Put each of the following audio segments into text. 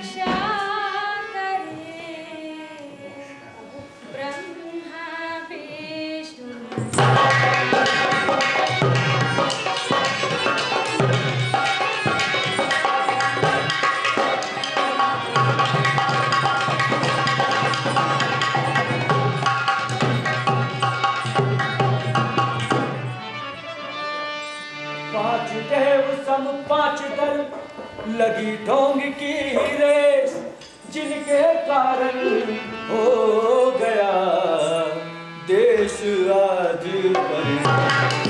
रक्षा करे ब्रह्मा विष्णु। पांच देव सम पांच दल लगी ढोंग की रेस, जिनके कारण हो गया देश आज परेशान।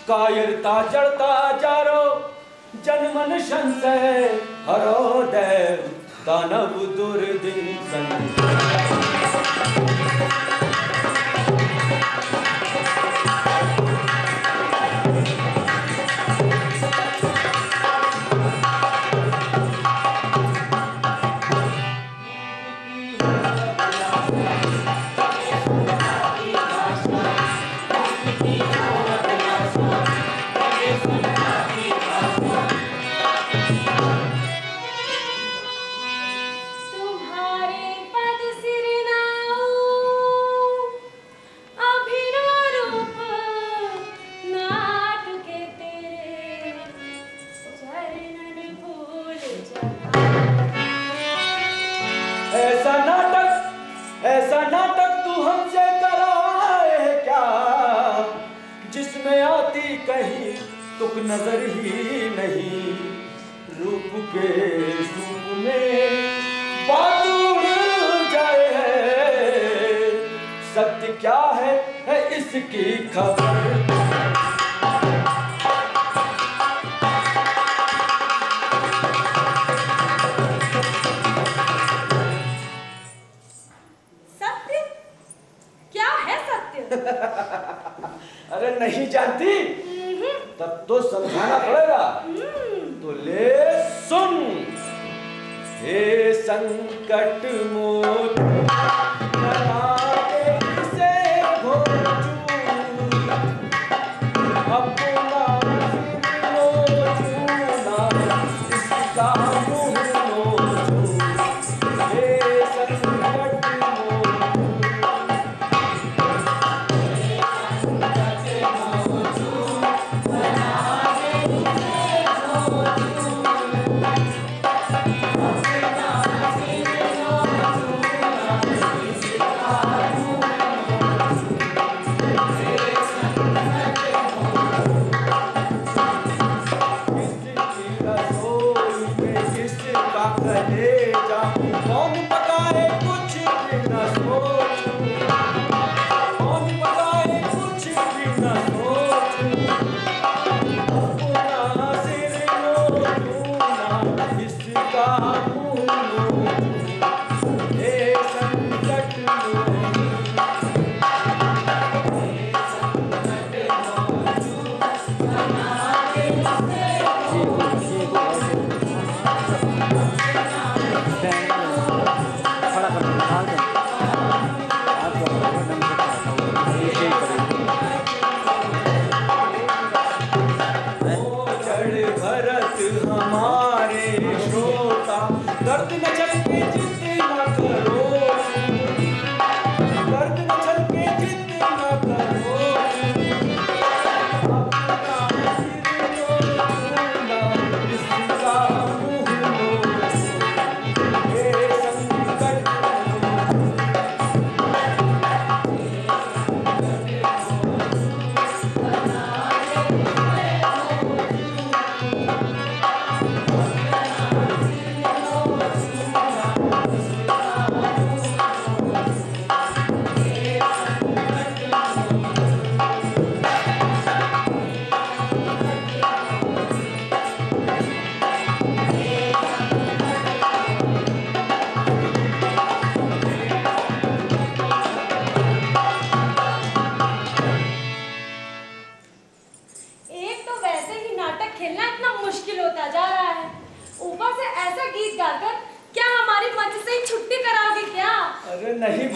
कायरता चढ़ता जारो, जनमन संशय हरो दैव दानव दुर्दिन ऐसा नाटक तू हमसे कराए क्या, जिसमें आती कहीं तुक नजर ही नहीं। रूप के रूप में बात उड़ जाए है, सत्य क्या है इसकी खबर। अरे नहीं जानती? तब तो समझाना पड़ेगा। तो ले सुन। हे संकट मोचन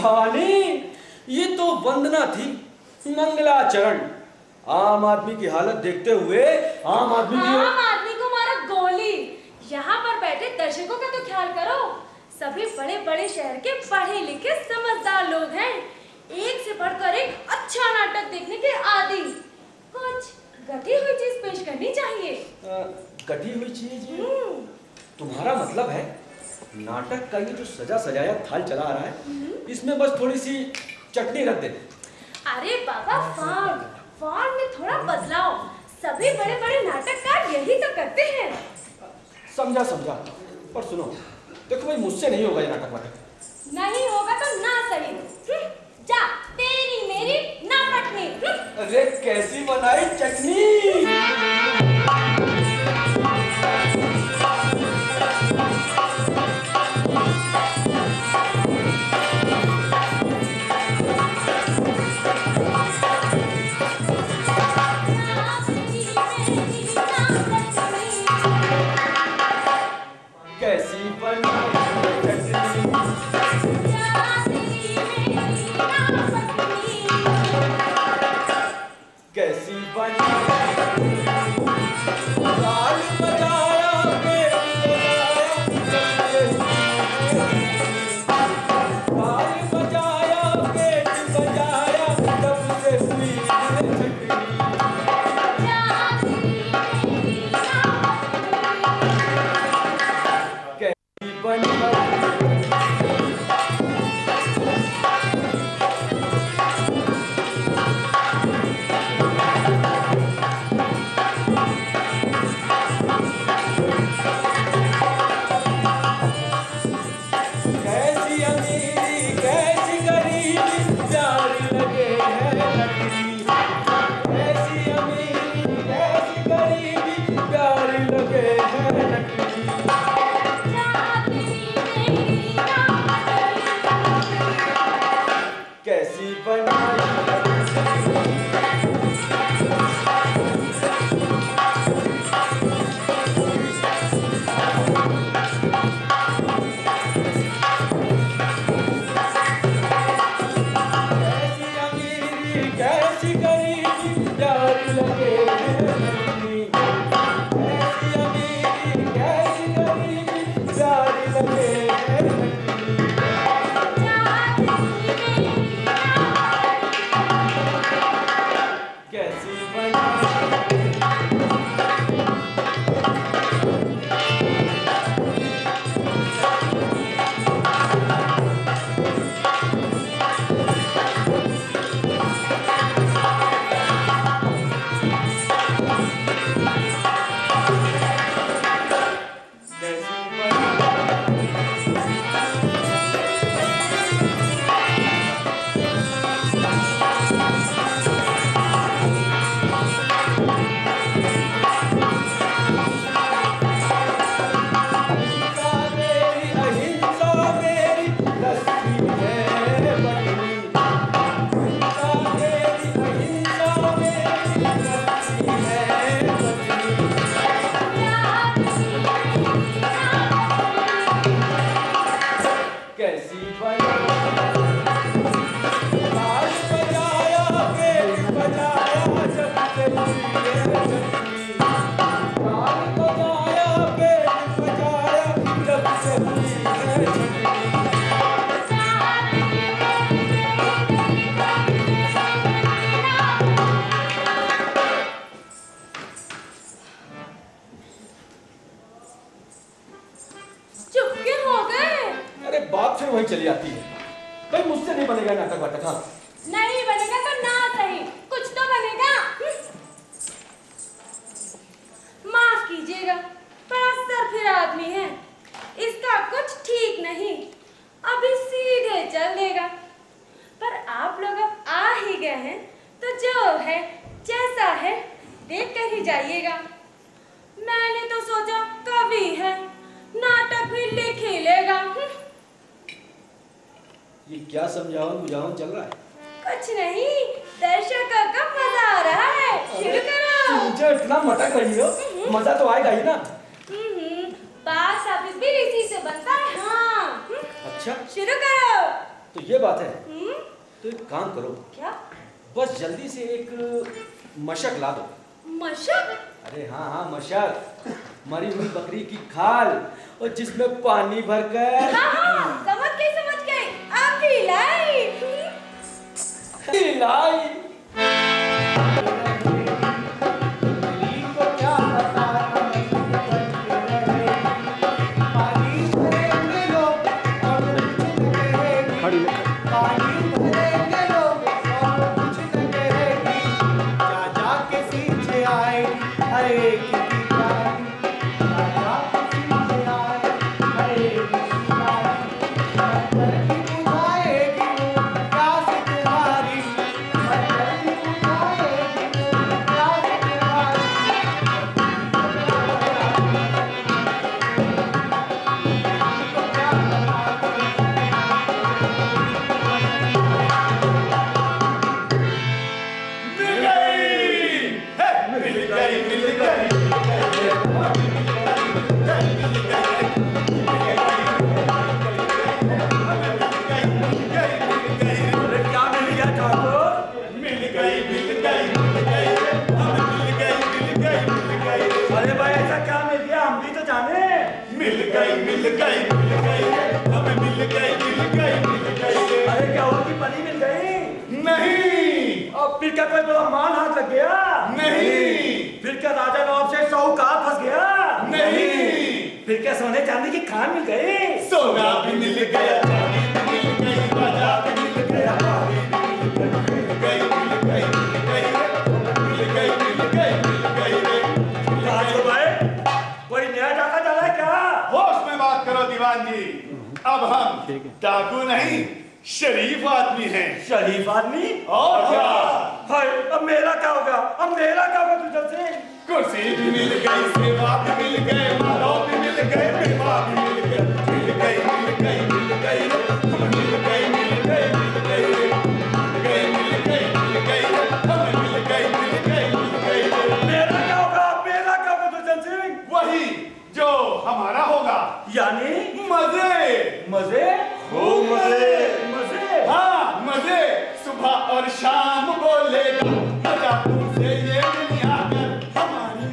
भवानी, ये तो वंदना थी, मंगलाचरण। आम आदमी की हालत देखते हुए आम आदमी को मारा गोली। यहाँ पर बैठे दर्शकों का तो ख्याल करो। सभी बड़े बड़े शहर के पढ़े लिखे समझदार लोग हैं। एक से बढ़कर एक अच्छा नाटक देखने के आदी। कुछ गठी हुई चीज पेश करनी चाहिए। गठी हुई चीज? तुम्हारा मतलब है नाटक का ये जो सजा सजाया थाल चला आ रहा है, इसमें बस थोड़ी सी चटनी रख दे। अरे बाबा, फॉर्म में थोड़ा बदलाव। सभी बड़े बड़े नाटककार यही तो करते हैं। समझा, पर सुनो, देखो भाई, मुझसे नहीं होगा ये नाटक वाटक। नहीं होगा तो ना सही। जा, तेरी मेरी ना पटनी। अरे कैसी बनाई चटनी। कैसी बनाई चटनी, कैसी बनाई ताल बजाया ताल बजाया पेट बजाया तब से हुई चटनी। कैसी बनाई कैसी बनाई कैसी गरीबी प्यार लगे नटनी। कैसी अमीरी कैसी गरीबी प्यार लगे नटनी। कैसी बनाई वहीं चली आती है। भाई मुझसे नहीं बनेगा नाटक वाटक। हाँ नहीं बनेगा तो ना सही, कुछ तो बनेगा। माफ कीजिएगा, बड़ा सरफिरा आदमी है, इसका कुछ ठीक नहीं, अभी सीधे चल देगा। पर आप लोग अब आ ही गए हैं तो जो है जैसा है देख कर ही जाइएगा। मैंने तो सोचा कवि है, नाटक भी लिख ही लेगा। ये क्या समझावन बुझावन चल रहा है? कुछ नहीं, दर्शकों का मजा आ रहा है। शुरू करो। मुझे इतना मटक रही हो, मजा तो आएगा ही ना। बात साबित भी इसी से बनता है। हाँ अच्छा शुरू करो। तो ये बात है। हम्म? तो एक काम करो, क्या? बस जल्दी से एक मशक ला दो। मशक? अरे हाँ हाँ, मशक, मरी हुई बकरी की खाल और जिसमें पानी भरकर। हाँ हाँ, समझ गई। अभी लाई। लाई। फिर क्या कोई बड़ा मान हाथ लग गया? नहीं। फिर क्या राजा नवाब से साहूकार फंस गया? नहीं। फिर क्या सोने चांदी की खान मिल गई? सोना भी मिल गया, चांदी भी मिल गई, राजा भी मिल गया, कोई नया डाका डाला है क्या? होश में बात करो दीवान जी। अब हम डाकू नहीं, शरीफ आदमी हैं। शरीफ आदमी? और क्या? हाय, अब मेरा क्या होगा? तुझे से? कुर्सी भी मिल गई, सेवा भी मिल गए, माला भी मिल गए, मेवा भी मिल गए, मिल गई, मिल गई, मिल गई, हम मिल गए, मिल गए, मिल गए, मिल गए, मिल गए, मिल गए, हम मिल गए, मिल गए, मिल गए। मेरा क्या होगा दुष्यंत सिंह? वही जो हमारा होगा, यानी मजे। मजे? खूब मजे। मजे? हाँ, मजे। सुबह और शाम बोलेगा मजा तुमसे ये दुनिया कर, हमारी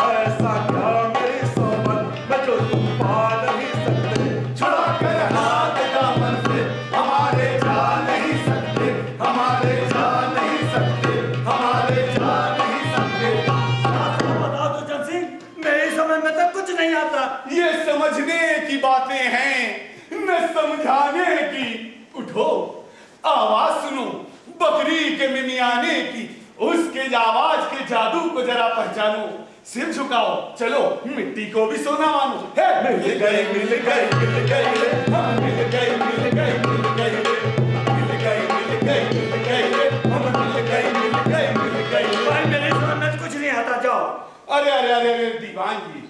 ऐसा क्या मेरी सोबत में जो तुम पा नहीं सकते? छुड़ा कर हाथ दामन से हमारे जा नहीं सकते, हमारे जा नहीं सकते, हमारे जा नहीं सकते। बताओ दुष्यंत सिंह, मेरे समझ में तो कुछ नहीं आता। ये समझने की बातें हैं, न समझाने की। उठो, आवाज सुनो बकरी के मिमियाने की, उसके आवाज के जादू को जरा पहचानो। सिर झुकाओ, चलो मिट्टी को भी सोना मानो। हे मिल गए, मिल गए, मिल गए, हम मिल गए, मिल गए, मिल गए, मिल गए, मिल गए, मिल गए, हम मिल गए, मिल गए, मिल गए। भाई मेरे समझ में कुछ नहीं आता, जाओ। अरे अरे अरे अरे दीवान जी,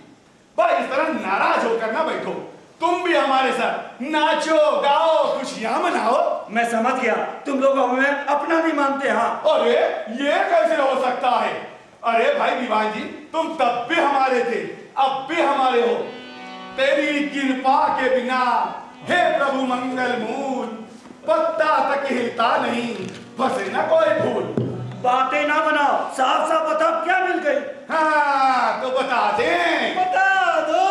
भाई इस तरह नाराज होकर ना बैठो, तुम भी हमारे साथ नाचो गाओ खुशियां मनाओ। मैं समझ गया, तुम लोग हमें अपना नहीं मानते। हाँ, अरे ये कैसे हो सकता है? अरे भाई दीवान जी, तुम तब भी हमारे थे, अब भी हमारे हो। तेरी कृपा के बिना हे प्रभु मंगल मूल, पत्ता तक हिलता नहीं, फंसे ना कोई फूल। बातें ना बनाओ, साफ साफ बताओ क्या मिल गई? हाँ तो बता दें, बता दो।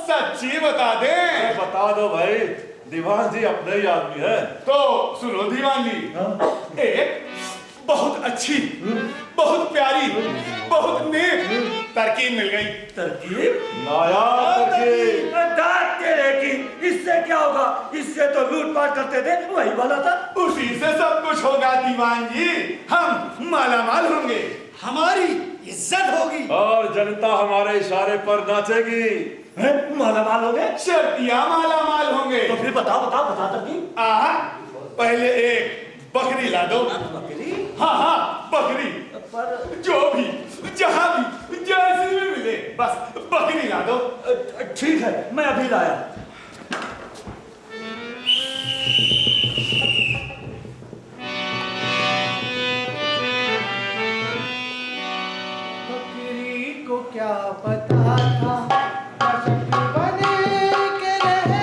सच्ची बता दें। बता दो भाई, दीवान जी अपने ही आदमी है। तो सुनो दीवान जी, एक बहुत अच्छी, बहुत प्यारी, बहुत नेक तरकीब मिल गई। तरकीब? नायाब तरकीब। दांत तेरे की, इससे क्या होगा? इससे तो लूटपाट करते थे, वही वाला था। उसी से सब कुछ होगा दीवान जी, हम मालामाल होंगे, हमारी इज्जत होगी और जनता हमारे इशारे पर नाचेगी। मालामाल हो गए? शर्तियां मालामाल होंगे। तो फिर बता तरकीब। पहले एक बकरी ला दो। बकरी? हाँ हाँ बकरी, पर जो भी, जहां भी, जैसी भी मिले, बस बकरी ला दो। ठीक है, मैं अभी लाया। बकरी को क्या पता था, मशक बने के रहे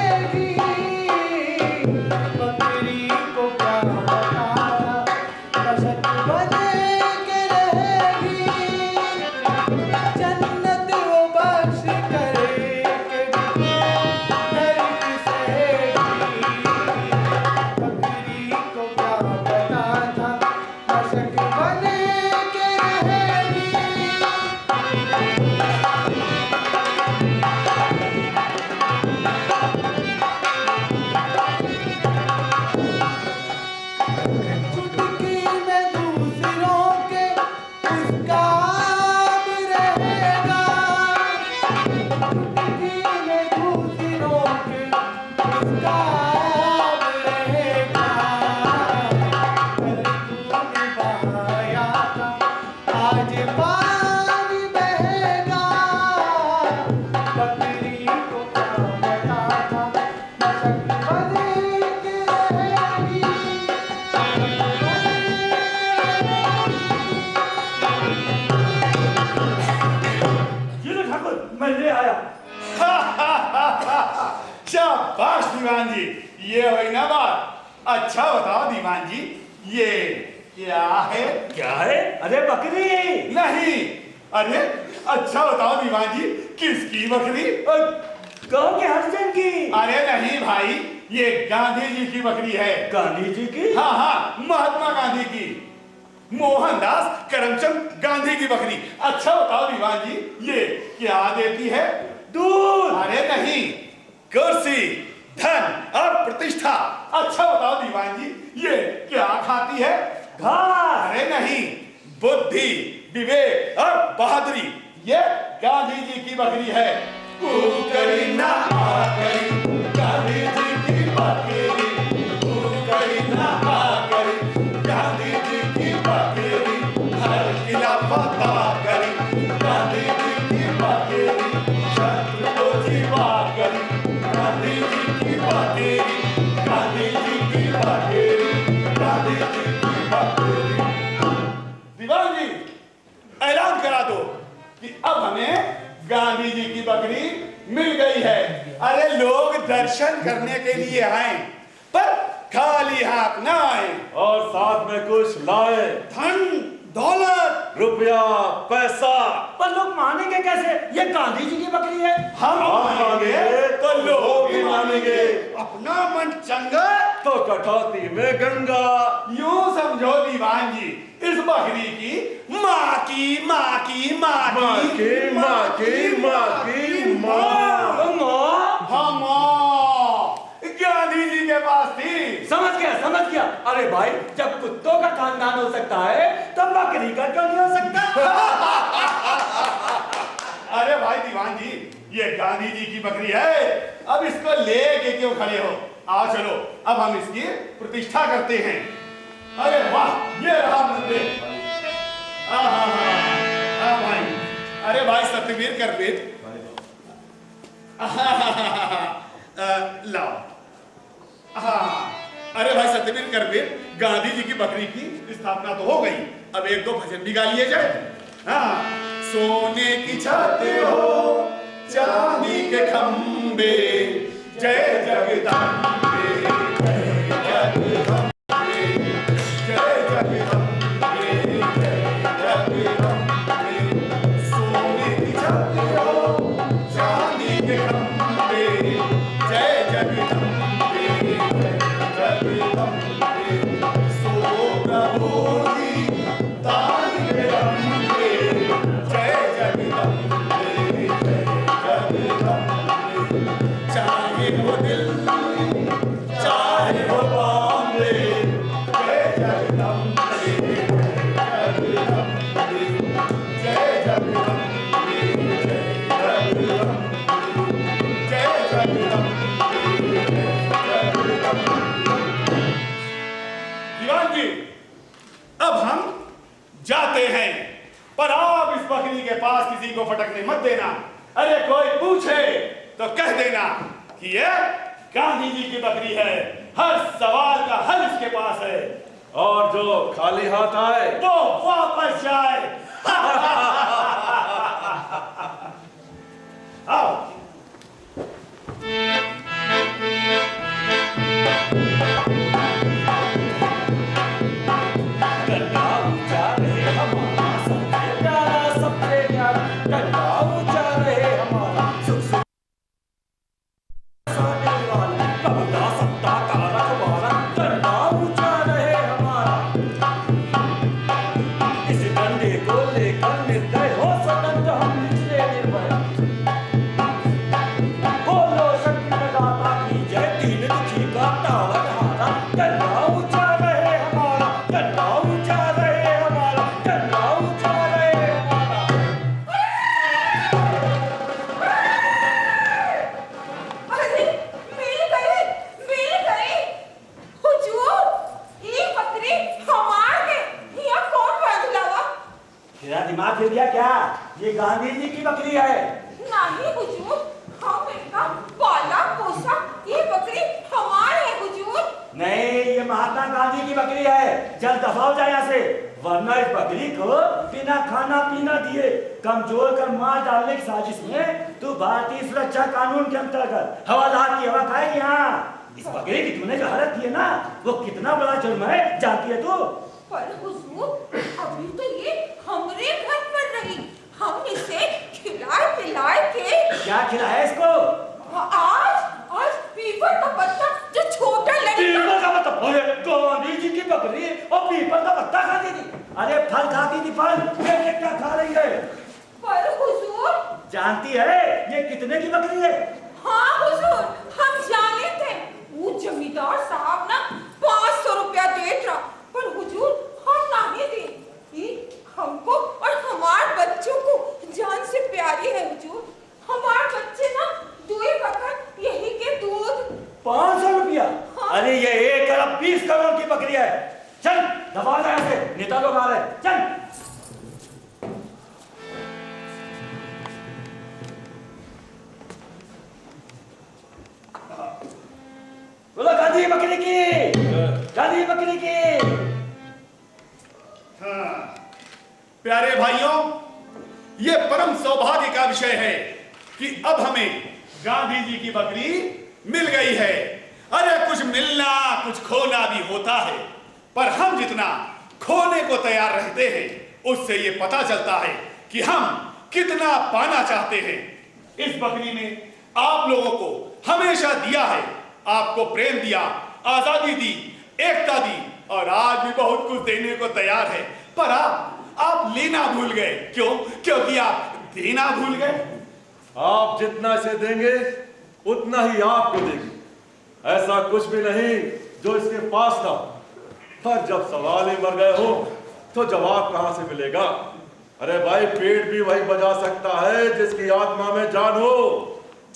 चुटकी में दूसरों के उसका अब रहेगा। चुटकी में दूसरों के उसका अब रहेगा। कल तूने बहाया था, आज पानी बहेगा। बकरी को क्या बता था, मशक बने के रहेगी। ये लो ठाकुर, मैं ले आया। शाबाश दीवान जी, ये हुई ना बात। अच्छा बताओ दीवान जी, ये क्या है? क्या है? अरे बकरी। नहीं, अरे अच्छा बताओ दीवान जी, किसकी बकरी? गांव के हरिजन की। अरे नहीं भाई, ये गांधी जी की बकरी है। गांधी जी की? हाँ हाँ, महात्मा गांधी की, मोहनदास करमचंद गांधी की बकरी। अच्छा बताओ दीवान जी, ये क्या देती है? दूध। अरे नहीं, कुर्सी, धन और प्रतिष्ठा। अच्छा बताओ दीवान जी, ये क्या खाती है? घास। अरे नहीं, बुद्धि, विवेक और बहादुरी। ये गांधी जी की बकरी है। करी ना करी, गांधी जी की बकरी। करी ना करी, गांधी जी की बकरी। हर किला फतह करी, गांधी जी की बकरी। शत्रु को जीवा करी, गांधी जी की बकरी। गांधी जी की बकरी, गांधी जी की बकरी। दीवान जी, ऐलान करा दो कि अब हमें गांधी जी की बकरी मिल गई है। अरे लोग दर्शन करने के लिए आए, पर खाली हाथ ना आए। और साथ में कुछ लाए। धन दौलत रुपया, पैसा। पर लोग मानेंगे कैसे? ये गांधी जी की बकरी है। हम मानेंगे तो लोग भी मानेंगे। अपना मन चंगा तो कटौती में गंगा। यूं समझो दीवान जी, इस बकरी की माँ की माँ की माँ माँ की की माँ की माँ की माँ। हाँ माँ गांधी जी के पास थी। समझ गया। अरे भाई, जब कुत्तों का खानदान हो सकता है तब बकरी का क्यों नहीं हो सकता? अरे भाई दीवान जी, ये गांधी जी की बकरी है, अब इसको लेके क्यों खड़े हो? आओ चलो, अब हम इसकी प्रतिष्ठा करते हैं। अरे वाह, ये रहा मंदिर। हाँ भाई, अरे भाई सत्यवीर कर बेट। लाओ। हाँ, अरे भाई सत्यवीर कर बेट, गांधी जी की बकरी की स्थापना तो हो गई, अब एक दो भजन भी गा लिए जाए। हाँ, सोने की छत हो, चांदी के खंबे, जय जगदम्बे, जय जगदम्बे, जय जगदम्बे, जय जगदम्बे। सोने की छत हो, चांदी के खंबे, जय जगदम्बे, जय जगदम्बे। सो प्रभु जी ताल के रंगे, जय जगदम्बे, जय जगदम्बे। चाहे हो दिल्ली, चाहे हो बॉम्बे, जय जगदम्बे, जय जगदम्बे, जय जगदम्बे, जय जगदम्बे, जय जगदम्बे, जय जगदम्बे। दीवान जी, अब हम जाते हैं, पर आप इस बकरी के पास किसी को फटकने मत देना। अरे कोई पूछे तो कह देना कि ये गांधी जी की बकरी है, हर सवाल का हल इसके पास है। और जो खाली हाथ आए वो वापस जाए। आओ। गंगा ऊंचा रहे हमारा सबसे प्यारा, गंगा ऊंचा रहे हमारा सुख सोने वाला, कबूला सत्ता का रखवाला, गंगा ऊंचा रहे हमारा। इस डंडे को लेकर निर्दय बकरी हमार है, ये कौन बदलावा? तेरा दिमाग हिल गया क्या? ये गांधी जी की बकरी है। नहीं हुजूर, हम इनका पाला पोसा, ये बकरी हमार है हुजूर। नहीं, ये महात्मा गांधी की बकरी है। चल दफा हो जाए यहाँ से, वरना इस बकरी को बिना खाना पीना दिए कमजोर कर मार डालने की साजिश में तू भारतीय सुरक्षा कानून के अंतर्गत हवालात की हवा खाएगी। हाँ, इस बकरी की तूने जो हालत की है ना, वो कितना बड़ा जुर्म है, जानती है तू? पर हुजूर, अभी तो ये हमरे घर पर रही, हम इसे खिलाए पिलाए के। क्या खिलाया इसको? आज पीपल का पत्ता जो छोटा लड़का। पीपल का पत्ता? अरे गांधी जी की बकरी और पीपल का पत्ता खाती थी? अरे फल खाती थी, फल। ये क्या खा रही है? पर हुजूर, जानती है ये कितने की बकरी है? हाँ हुजूर, हम जाने थे। वो जमींदार साहब ना 500 रुपया देत रहा, पर हुजूर हम नहीं दे। ये हमको और हमारे बच्चों को जान से प्यारी है हुजूर। हमारे बच्चे ना 2 वक्त यही के दूध। 500 रुपया? हाँ। अरे ये 1 अरब 20 करोड़ की बकरी है। चल दबा जा से, नेता लोग आ रहे हैं। चल। बोलो गांधी बकरी की, गांधी बकरी की। हाँ, प्यारे भाइयों, ये परम सौभाग्य का विषय है कि अब हमें गांधी जी की बकरी मिल गई है। अरे कुछ मिलना कुछ खोना भी होता है, पर हम जितना खोने को तैयार रहते हैं उससे ये पता चलता है कि हम कितना पाना चाहते हैं। इस बकरी ने आप लोगों को हमेशा दिया है, आपको प्रेम दिया, आजादी दी, एकता दी और आज भी बहुत कुछ देने को तैयार है। पर आप लेना भूल गए। क्यों? क्योंकि आप देना भूल गए। आप जितना से देंगे उतना ही आपको देगी। ऐसा कुछ भी नहीं जो इसके पास ना हो। पर जब सवाल ही मर गए हो तो जवाब कहां से मिलेगा? अरे भाई, पेट भी वही बजा सकता है जिसकी आत्मा में जान हो।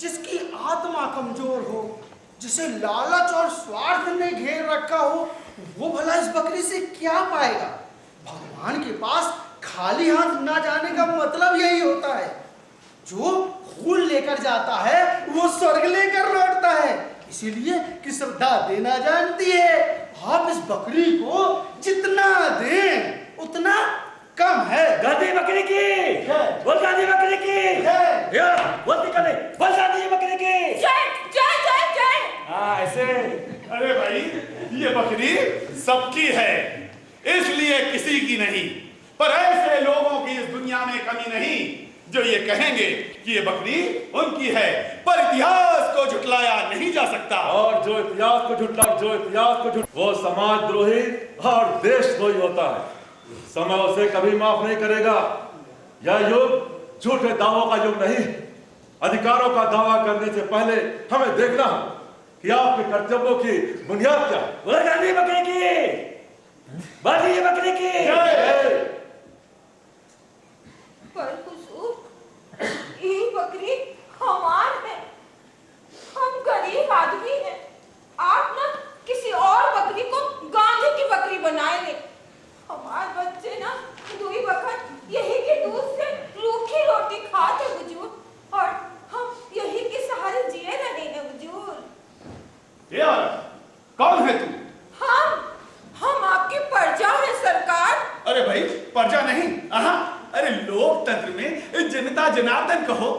जिसकी आत्मा कमजोर हो, जिसे लालच और स्वार्थ ने घेर रखा हो, वो भला इस बकरी से क्या पाएगा? भगवान के पास खाली हाथ ना जाने का मतलब यही होता है। जो फूल लेकर जाता है वो स्वर्ग लेकर लौटता है। इसीलिए कि श्रद्धा देना जानती है। आप इस बकरी को जितना दें उतना कम है। गांधी बकरी की, बोल गांधी बकरी की। बोलती कर बोल गांधी बकरी की। जय जय जय जय। हाँ, ऐसे। अरे भाई, ये बकरी सबकी है, इसलिए किसी की नहीं। पर ऐसे लोगों की इस दुनिया में कमी नहीं जो ये कहेंगे कि ये बकरी उनकी है, पर इतिहास को झुटलाया नहीं जा सकता। और जो इतिहास को झुटला वो समाजद्रोही और देशद्रोही होता है। समय उसे कभी माफ नहीं करेगा। यह युग झूठे दावों का युग नहीं। अधिकारों का दावा करने से पहले हमें देखना है कि आपके कर्तव्यों की बुनियाद क्या है। बोल गांधी बकरी की, गांधी बकरी की। पर हुजूर, ये बकरी हमार है। हम गरीब आदमी हैं। आप ना किसी और बकरी को गांधी की बकरी बनाए ले। हमारे बच्चे ना 2 वक्त यही के दूध से रूखी रोटी खाते हुजूर, और हम यही के सहारे जिए रहे हैं हुजूर। यार, कौन है तू? हम आपकी प्रजा हैं सरकार। अरे भाई, प्रजा नहीं। अरे लोकतंत्र में जनता जनार्दन कहो।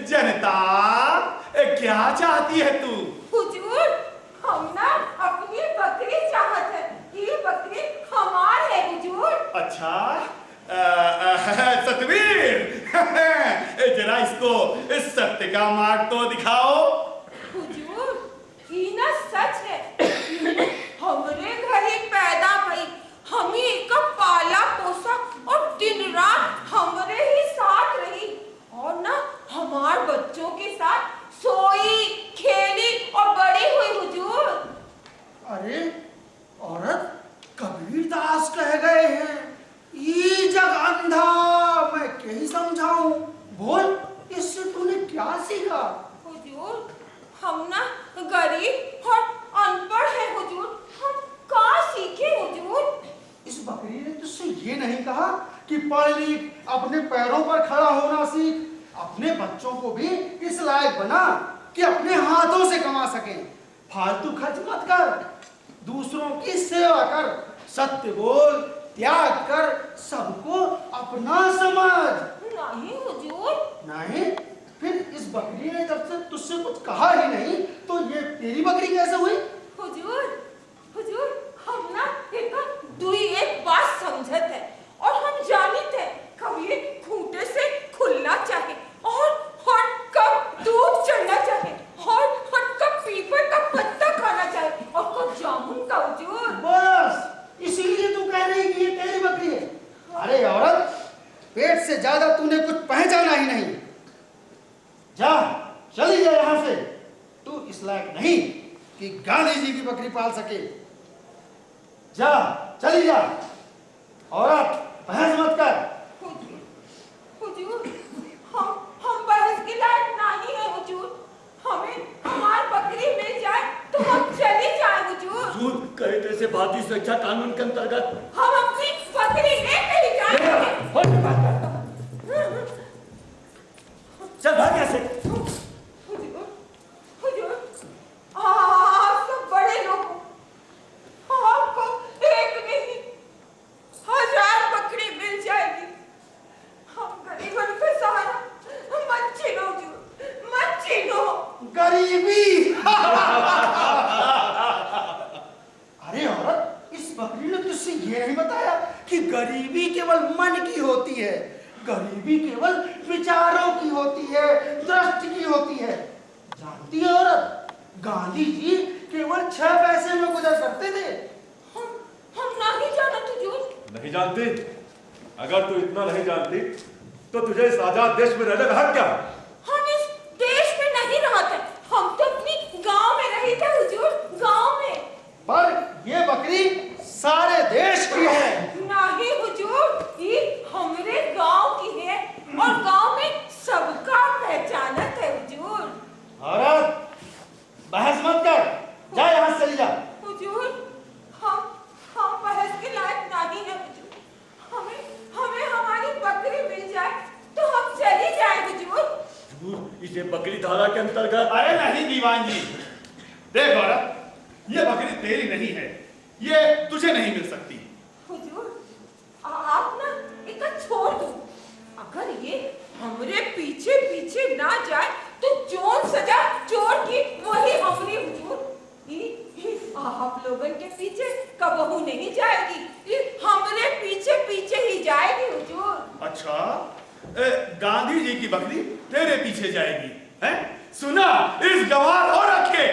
जनता क्या चाहती है तू? हुजूर, हम ना अपनी बकरी चाहत है। ये बकरी हमार है हुजूर। अच्छा, सतवीर, जरा इसको इस सत्य का मार्ग तो दिखाओ। हुजूर, ये ना सच है। हमरे घर ही पैदा भई, हम ही का पाला पोसा और दिन रात हमरे ही साथ रही, और ना हमार बच्चों के साथ सोई, खेली और बड़ी हुई हुजूर। अरे औरत, कबीर दास कह गए हैं, ये जग अंधा मैं क्या ही समझाऊं। बोल, इससे तूने क्या सीखा? हुजूर, हम ना गरीब और अनपढ़ है हुजूर। हम का सीखे हुजूर? बकरी ने तुझसे ये नहीं कहा कि पढ़ लिख अपने पैरों पर खड़ा होना सीख, अपने बच्चों को भी इस लायक बना कि अपने हाथों से कमा सके। फालतू खर्च मत कर, दूसरों की सेवा कर, सत्य बोल, त्याग कर, सबको अपना समझ। नहीं हुजूर। नहीं? फिर इस बकरी ने जब से तुझसे कुछ कहा ही नहीं तो ये तेरी बकरी कैसे हुई? हुजूर, हुजूर, हम ना एक दुई एक बात समझत है और हम जानित है कब ये खूंटे से खुलना चाहे और कब दूध चढ़ना चाहे और कब पीपल का पत्ता खाना चाहे और कब जामुन का। हुजूर बस इसीलिए तू कह रही कि ये तेरी बकरी है। अरे औरत, पेट से ज्यादा तूने कुछ पहचाना ही नहीं। जा, चली जा यहां से। तू इस लायक नहीं कि गांधी जी की बकरी पाल सके। जा, चली जा। औरत, बहस मत कर। हुजूर, हुजूर, हम बहस के लायक नहीं है हुजूर। हमें हमारी बकरी मिल जाए तो हम चले जाए हुजूर। हुजूर, कायदे से भारतीय सुरक्षा कानून के अंतर्गत हम अपनी बकरी लेकर ही जाएंगे। चल भाग यहाँ से। हुजूर, हुजूर, आप सब बड़े लोग हो। आपको एक नहीं 1000 बकरी मिल जाएगी। हम गरीबों पे सहारा मत छीनो हुजूर, मत छीनो। गरीबी। अरे औरत, इस बकरी ने तुझसे ये नहीं बताया कि गरीबी केवल मन की होती है, गरीबी केवल विचारों की होती है, दृष्टि की होती है। जानती है औरत, गांधी जी केवल 6 पैसे में गुजर करते थे। हम नहीं जानत हुजूर। नहीं जानती? अगर तू इतना नहीं जानती तो तुझे इस आजाद देश में रहने का हक क्या? हम इस देश में नहीं रहते, हम तो अपनी गांव में रही थे हुजूर, गांव में। पर ये बकरी सारे देश की है। नहीं हुजूर, ये हमारे गांव की है और गांव में सबका पहचानत है हुजूर। औरत, बहस मत कर, जा यहां से चली जा। हुजूर, हम बहस के लायक नहीं है हुजूर। हमें हमारी बकरी मिल जाए तो हम चली जाए हुजूर। हुजूर, इसे बकरी धारा के अंतर्गत। अरे नहीं दीवान जी, देख औरत, ये बकरी तेरी नहीं है, ये तुझे नहीं मिल सकती। हुजूर, आप ना इतना छोड़ दो। अगर ये हमरे पीछे पीछे ना जाए तो जोर सजा चोर की वही हमरी हुजूर। आप लोगों के पीछे कबहू नहीं जाएगी, ये हमरे पीछे पीछे ही जाएगी हुजूर। अच्छा, गांधी जी की बकरी तेरे पीछे जाएगी, हैं? सुना इस गंवार औरत के।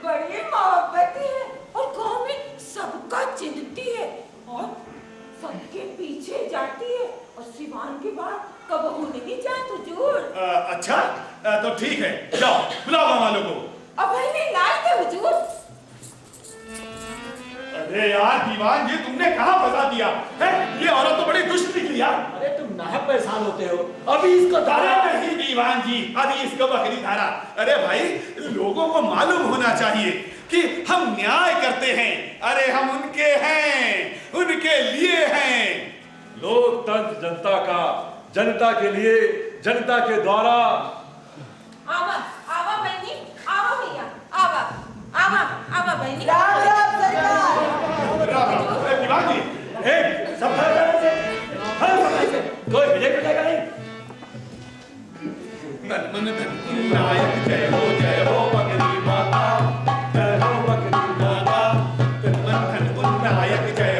बड़ी मोहब्बती है और गांव में सबका चिंतती है और सबके पीछे जाती है और सिवान के बाद कबहू नहीं जाती हुजूर। अच्छा, तो ठीक है, जाओ बुलाओ गाँव वालों को। अब नहीं लाए थे हुजूर। अरे यार दीवान जी, तुमने कहाँ फंसा दिया है? ये औरत तो बड़ी दुष्ट निकली यार। अरे तुम नाहक परेशान होते हो, अभी इसको धारा। अरे नहीं दीवान जी, अभी इसको बकरी धारा। अरे भाई, लोगों को मालूम होना चाहिए कि हम न्याय करते हैं। अरे हम उनके हैं, उनके लिए हैं। लोकतंत्र जनता का, जनता के लिए, जनता के द्वारा। आवा आवा बहनी, आवा भैया, आवा आवा आवा बहनी। दीवान जी, सब खड़े रहने से, खड़े रहने से, कोई विजय करेगा नहीं। तन मन धन नायक जय हो बकरी माता, जय हो बकरी माता। तन मन धन नायक जय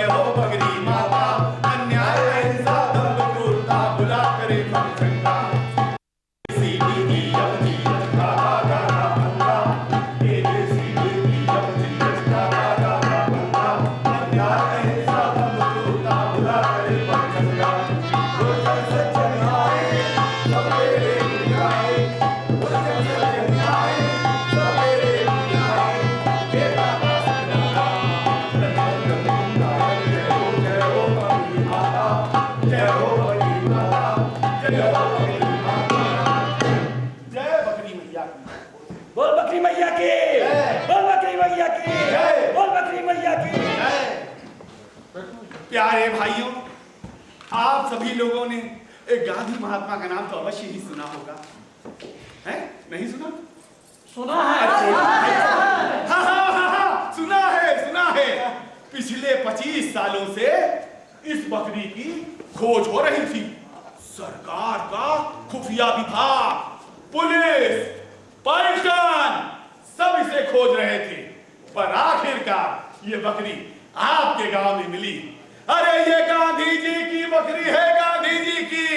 हो बकरी माता। अन्याय अहिंसा दंभ क्रूरता बुला करे मन ठंडा। सीधी की अपनी गाना गाना बंदा, ये सीधी की अपनी गाना गाना बंदा। अन्याय अहिंसा दंभ क्रूरता बुला करे मन ठंडा। सच्चे न्याय सबेरे बोल बकरी मैया की। की जय। बोल बकरी मैया की प्यारे भाइयों, आप सभी लोगों ने एक गांधी महात्मा का नाम तो अवश्य ही सुना होगा, है? नहीं सुना? सुना है। हाँ, सुना है। पिछले 25 सालों से इस बकरी की खोज हो रही थी। सरकार का खुफिया विभाग, पुलिस, पलटन सब इसे खोज रहे थे, पर आखिरकार ये बकरी आपके गांव में मिली। अरे ये गांधी जी की बकरी है, गांधी जी की,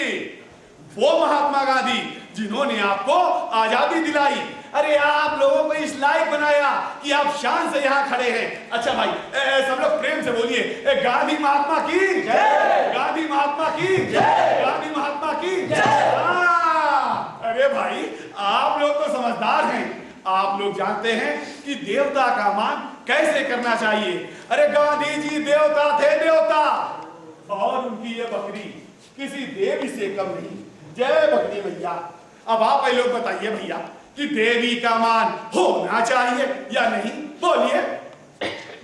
वो महात्मा गांधी जिन्होंने आपको आजादी दिलाई। अरे आप लोगों को इस लायक बनाया कि आप शान से यहाँ खड़े हैं। अच्छा भाई, सब लोग प्रेम से बोलिए, गांधी महात्मा की जय, गांधी महात्मा की जय, गांधी महात्मा की जय। अरे भाई, आप लोग तो समझदार हैं, आप लोग जानते हैं कि देवता का मान कैसे करना चाहिए। अरे गांधी जी देवता थे, देवता, और उनकी ये बकरी किसी देवी से कम नहीं। जय बकरी भैया। अब आप लोग बताइए भैया कि देवी का मान होना चाहिए या नहीं? बोलिए।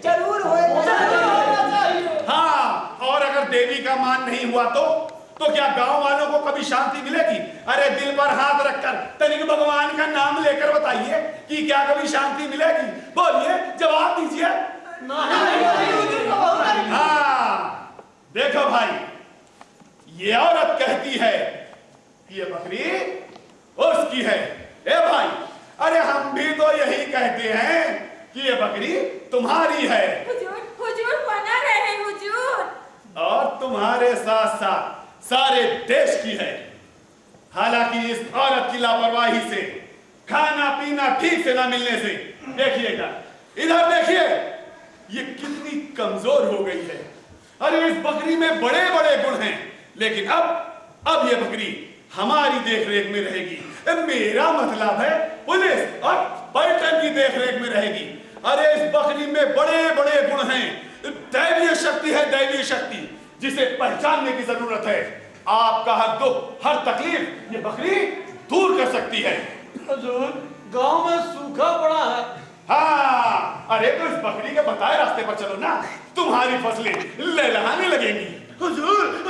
जरूर होना चाहिए। हाँ, और अगर देवी का मान नहीं हुआ तो क्या गांव वालों को कभी शांति मिलेगी? अरे दिल पर हाथ रखकर तनिक भगवान का नाम लेकर बताइए कि क्या कभी शांति मिलेगी? बोलिए, जवाब दीजिए। हाँ, देखो भाई, ये औरत कहती है कि ये बकरी उसकी है। ए भाई, अरे हम भी तो यही कहते हैं कि ये बकरी तुम्हारी है। हुजूर बना रहे हुजूर। और तुम्हारे साथ साथ सारे देश की है। हालांकि इस औरत की लापरवाही से, खाना पीना ठीक से ना मिलने से, देखिएगा, इधर देखिए, ये कितनी कमजोर हो गई है। अरे इस बकरी में बड़े बड़े गुण हैं, लेकिन अब ये बकरी हमारी देखरेख में रहेगी। मेरा मतलब है पुलिस और पलटन की देखरेख में रहेगी। अरे इस बकरी में बड़े बड़े गुण हैं, दैवीय शक्ति है, दैवीय शक्ति, जिसे पहचानने की जरूरत है। आपका हर दुख, हर तकलीफ ये बकरी दूर कर सकती है। हुजूर, गांव में सूखा पड़ा है। हाँ, अरे तो इस बकरी के बताए रास्ते पर चलो ना, तुम्हारी फसलें लहलहाने लगेंगी। हुजूर,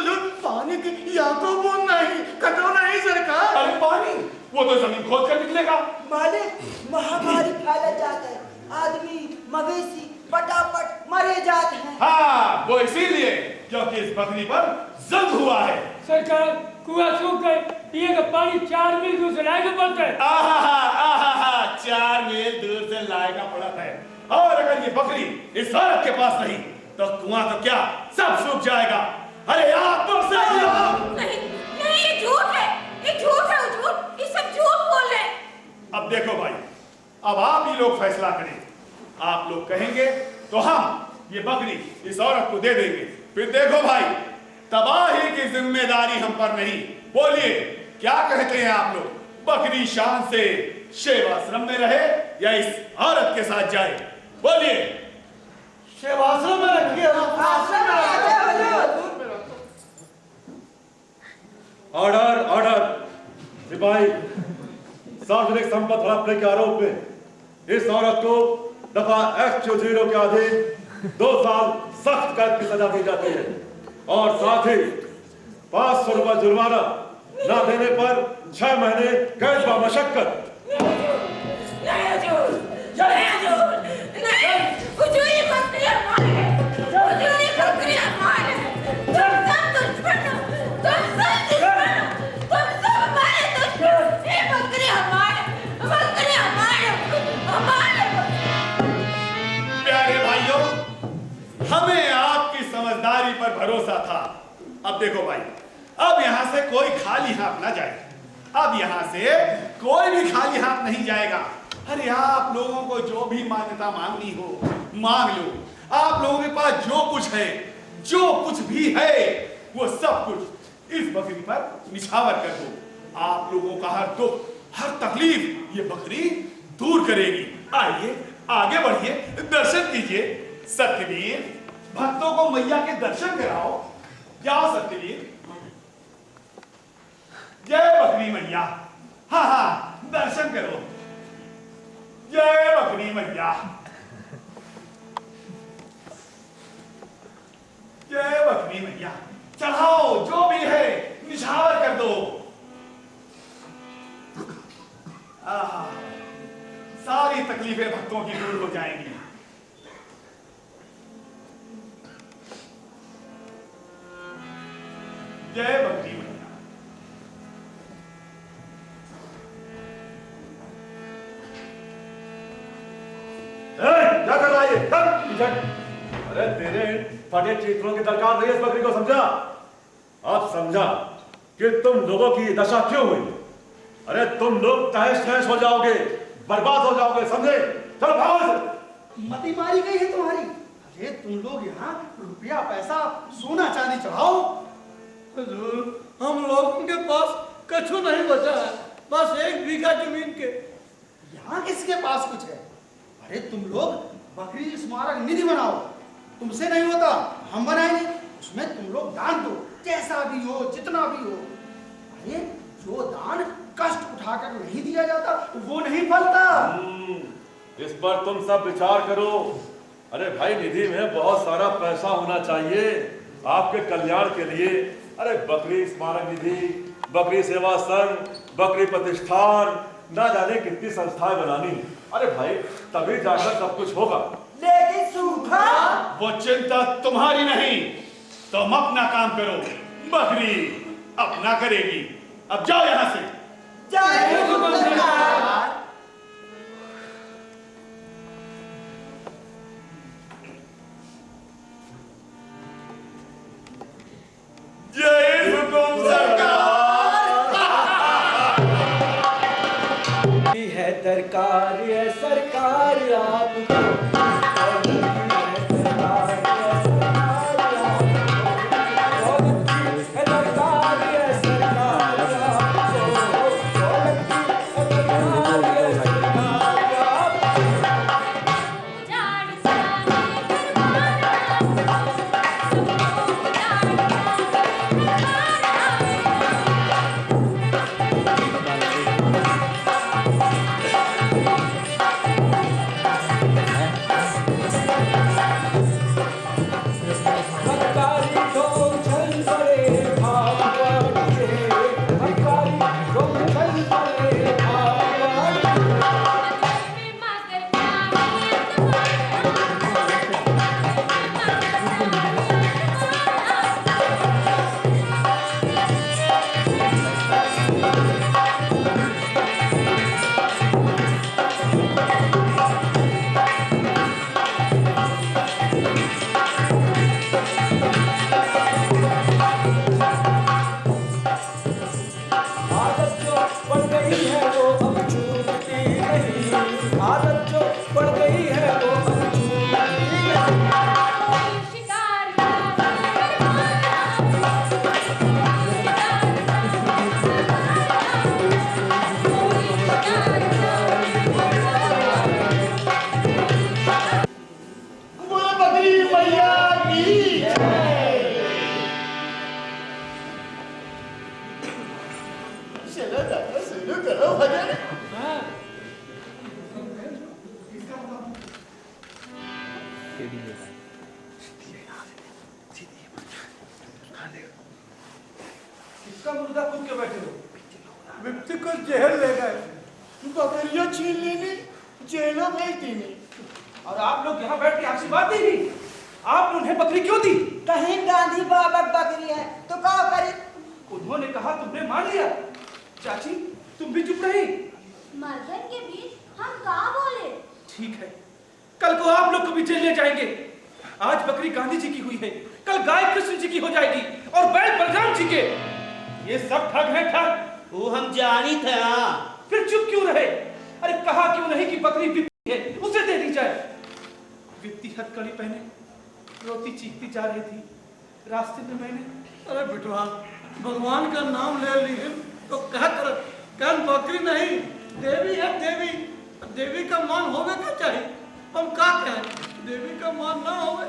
पानी की या तो बूंद नहीं, कटो नहीं सरकार। अरे पानी, वो तो जमीन खोद कर निकलेगा। मालिक, महामारी फैल जाता है, आदमी मवेशी फटाफट मरे जाते हैं। हाँ, वो इसीलिए क्योंकि इस बकरी पर जंग हुआ है। सरकार, कुआं सूख गए, पिए का पानी 4 मील दूर से लाएगा पड़ता है। आहा, 4 मील दूर से लाएगा पड़ता है। और अगर ये बकरी इस औरत के पास नहीं तो कुआं तो क्या सब सूख जाएगा। अरे आप तो नहीं, ये झूठ है, ये झूठ है हुजूर, ये सब झूठ बोल रहे हैं। अब देखो भाई, अब आप ही लोग फैसला करें। आप लोग कहेंगे तो हम ये बकरी इस औरत को दे देंगे। फिर देखो भाई, तबाही की जिम्मेदारी हम पर नहीं। बोलिए, क्या कहते हैं आप लोग? बकरी शान से सेवाश्रम में रहे या इस औरत के साथ जाए? बोलिए। सेवाश्रम में रखिए। Order, order. सिपाही, सार्वजनिक संपत्ति हड़पने के आरोप में इस औरत को दफा X0 के अधीन 2 साल सख्त कैद की सजा दी जाती है और साथ ही 500 रुपये जुर्माना ना देने पर 6 महीने कैद व मशक्कत। नहीं हुजूर, हुजूर, ये बकरी हमारी है, हुजूर, ये बकरी हमारी है। तुम सब दुश्मन हो, तुम सब हमारे दुश्मन। ये बकरी हमारी, हमारे। प्यारे भाइयों, हमें आपकी समझदारी पर भरोसा था। अब देखो भाई, अब यहां से कोई खाली हाथ ना जाए। अब यहां से कोई भी खाली हाथ नहीं जाएगा। अरे आप लोगों को जो भी मान्यता मांगनी हो मांग लो। आप लोगों के पास जो कुछ है, जो कुछ भी है, वो सब कुछ इस बकरी पर निछावर कर दो। आप लोगों का हर दुख, हर तकलीफ ये बकरी दूर करेगी। आइए, आगे बढ़िए, दर्शन कीजिए। सत्यवीर, भक्तों को मैया के दर्शन कराओ। जाओ सत्यवीर। जय बकरी मैया। हाँ, दर्शन करो। जय बकरी मैया। जय बकरी मैया, चढ़ाओ जो भी है निछावर कर दो। आहा, सारी तकलीफें भक्तों की दूर हो जाएंगी। जय बकरी मैया। क्या कर रहा है ये? अरे तेरे फटे चित्रों की दरकार नहीं है इस बकरी को, समझा? अब समझा कि तुम लोगों की दशा क्यों हुई। अरे तुम लोग तहस नहस हो जाओगे, बर्बाद हो जाओगे, समझे? चलो भागो से। मती मारी गई है तुम्हारी। अरे तुम लोग यहाँ रुपया पैसा सोना चांदी चढ़ाओ। हम लोगों के पास कछु नहीं बचा है, बस 1 बीघा जमीन के। यहाँ किसके पास कुछ है? अरे तुम लोग बकरी स्मारक निधि बनाओ। तुमसे नहीं होता, हम बनाएंगे। उसमें तुम लोग दान दो, जैसा भी हो, जितना भी हो। अरे जो दान कष्ट उठाकर नहीं दिया जाता वो नहीं फलता। इस पर तुम सब विचार करो। अरे भाई, निधि में बहुत सारा पैसा होना चाहिए आपके कल्याण के लिए। अरे बकरी स्मारक निधि, बकरी सेवा संघ, बकरी प्रतिष्ठान, ना जाने कितनी संस्थाएं बनानी। अरे भाई, तभी जाकर सब कुछ होगा। लेकिन सूखा, वो चिंता तुम्हारी नहीं, तुम अपना काम करो। बकरी अपना करेगी। अब जाओ यहां से। जय हुकुम सरकार। जय हुकुम सरकार। है दरकार है सरकार आपको, किसका मुर्दा कूद के बैठे हो? व्यक्ति को जहर ले गए, बकरियां छीन लेनी, जेलों भेज देनी। और आप लोग यहाँ बैठ के आपसी बात देगी। आपने उन्हें बकरी क्यों दी? कहीं गांधी बाबा बकरी है तो क्या करे? उन्होंने कहा, तुमने मान लिया। चाची तुम भी चुप रही। मर्दन के बीच हम कहाँ बोले? ठीक है, कल को आप लोग को भी जेल ले जाएंगे। आज बकरी गांधी जी की हुई है, कल गाय कृष्ण जी की हो जाएगी और बैल बलराम जी के। ये सब ठग हैं, ठग। वो हम जानी थे। फिर चुप क्यों रहे? अरे कहा क्यों नहीं कि बकरी विपत्ति है, उसे दे दी जाए। विपत्ति हथकड़ी पहने रोती चीखती जा रही थी। रास्ते में मैंने, अरे बिटवा, भगवान का नाम ले लिए तो क्या कर, कल बकरी नहीं, देवी है देवी। देवी का मान होवे क्या चाहिए? हम क्या कहें, देवी का मान ना होवे।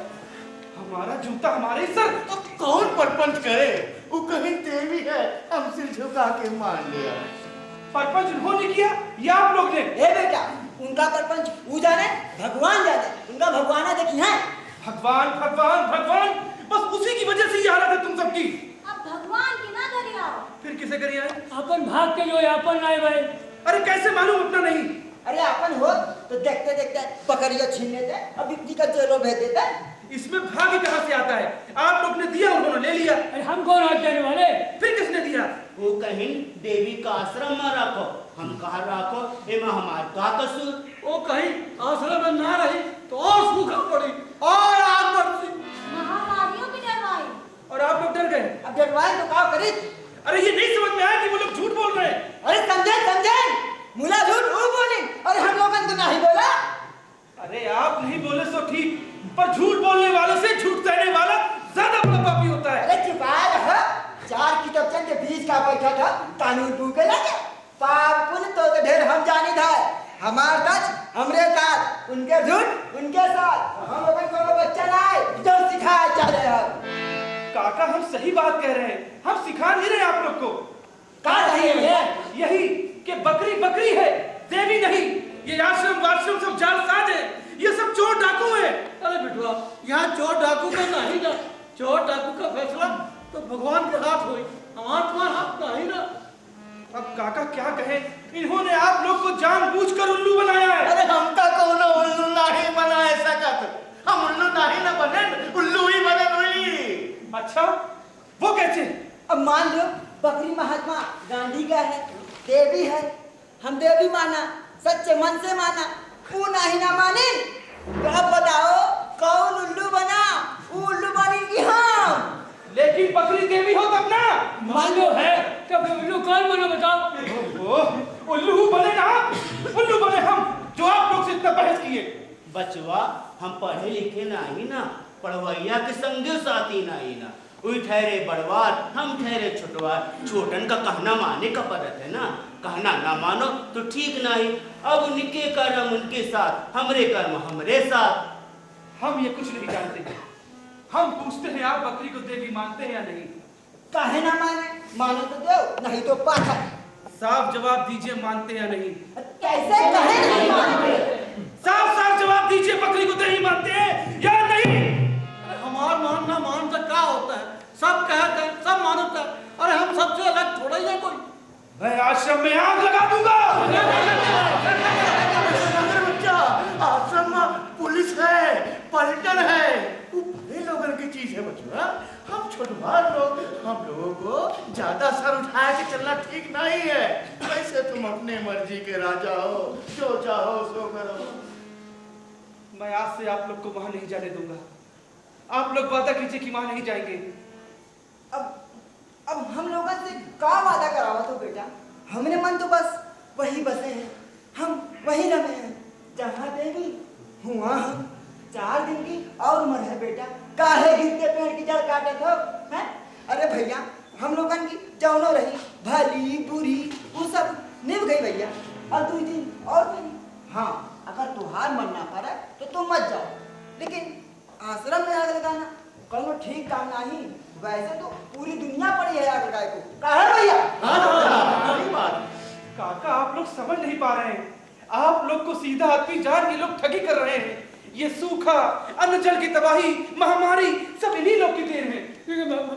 हमारा जूता हमारे सर। तो कौन परपंच करे? वो कहीं देवी है, हम सिर झुका के मान लिया। परपंच उन्होंने किया या आप लोग ने? ए बेटा, उनका परपंच वो जाने, भगवान जाने। उनका भगवाना देखी है। भगवान भगवान भगवान, बस उसी की वजह से ही हालत है तुम सबकी। अब भगवान की ना धरी आओ। फिर किसे करिए आए? अपन भाग के जो अपन आए भाई। अरे कैसे मालूम अपना नहीं? अरे अपन हो तो देखते देखते बकरियां छीन लेते और बिक्री का जेलों भेज देते। इसमें भाग ही कहां से आता है? आप लोग ने दिया, उन्होंने ले लिया। अरे हम कौन हाथ देने वाले? फिर किसने दिया? वो कहीं देवी का आश्रम में रखो, हम कहा रखो, एमा हमार का कसूर? वो कहीं आश्रम में ना रही तो और सूखा पड़ी और आग बरसी, महामारियों भी डरवाई। और आप लोग डर गए। अब डरवाए तो क्या करी? अरे ये नहीं समझ में आया कि वो लोग झूठ बोल रहे हैं। अरे समझे मुला झूठ वो बोली और हम लोगन तो नहीं बोला। अरे आप नहीं बोले सो ठीक, पर झूठ बोलने वाले से झूठ कहने वाला ज्यादा बड़ा पापी होता है। अरे चुपा रहा, चार किताबचन के बीच का बैठा था, कानून भूखे लगे। पाप पुण्य तो ढेर हम जानी था, हमार सच हमरे साथ, उनके झूठ उनके साथ। हम लोगन को बच्चा लाए जो सिखाए चले हम। काका हम सही बात कह रहे हैं, हम सिखा नहीं रहे आप लोग को। का सही है? यही कि बकरी बकरी है, देवी नहीं। ये आश्रम वाश्रम सब जालसाज है, ये सब चोर डाकू है। अरे बिटवा, यहाँ चोर डाकू का नहीं ना, चोर डाकू का फैसला तो भगवान के हाथ हुई, हमारा तुम्हारा हाथ नहीं ना। अब काका क्या कहे, इन्होंने आप लोग को जानबूझकर उल्लू बनाया है। अरे हमका कोनो उल्लू नहीं बनाए सकत, हम उल्लू नहीं ना बने, उल्लू ही बने हुई। अच्छा वो कैसे? अब मान लो बकरी महात्मा गांधी का है, देवी है, हम देवी माना, सच्चे मन से माना, वो नहीं ना माने तो अब बताओ कौन उल्लू बना? उल्लू बनी कि हम? लेकिन बकरी देवी हो तब ना। मान लो है तो फिर उल्लू कौन बनो बताओ? उल्लू बने ना, उल्लू बने हम, जो आप लोग से इतना बहस किए। बचवा हम पढ़े लिखे नहीं ना, पढ़वैया के संगे साथी नहीं ना, वही ठहरे बड़वार, हम ठहरे छोटवार। छोटन का कहना माने का परत है ना, कहना ना मानो तो ठीक नहीं। अब उनके कर्म उनके साथ, हमरे कर्म हमरे साथ। हम ये कुछ नहीं जानते, हम पूछते हैं आप बकरी को देवी मानते हैं या नहीं? काहे ना माने? मानो तो दो, नहीं तो पाखा। साफ जवाब दीजिए, मानते या नहीं? कैसे कहे नहीं मानते? साफ साफ जवाब दीजिए, बकरी को देवी मानते हैं या नहीं? हमार मानना मान से क्या होता है? सब कहते हैं, सब मानता है, अरे हम सबसे अलग थोड़ा ही है कोई। मैं आश्रम में आग लगा दूंगा। बच्चा, आश्रम में पुलिस है, पलटन है, वो बड़े लोगों की चीज है बचवा। हम छोटवार लोग, हम लोगों को ज्यादा सर उठा के चलना ठीक नहीं है। वैसे तुम अपने मर्जी के राजा हो, जो चाहो सो करो। मैं आज से आप लोग को वहां नहीं जाने दूंगा। आप लोग वादा कीजिए कि वहां नहीं जाएंगे। अब हम लोगों से का वादा करावा तो बेटा? हमने मन तो बस वही बसे हैं, हम वही रमे हैं, जहाँ देवी हुआ हम। 4 दिन की और उम्र है बेटा, काहे गिरते पेड़ की जड़ काटे हो हैं? अरे भैया हम लोगन की जौनो रही भली बुरी वो सब निभ गई भैया, और 2 दिन और भी। हाँ अगर तुहार मन ना पड़े तो तुम मत जाओ, लेकिन आश्रम में आग लगाना कोनो ठीक काम नहीं। वैसे तो पूरी दुनिया पड़ी है आग लगाए को, कहा भैया? काका आप लोग समझ नहीं पा रहे हैं, आप लोग को सीधा आदमी जान के लोग ठगी कर रहे हैं। ये सूखा, अन्न जल की तबाही, महामारी सब इन्हीं लोग की देन है।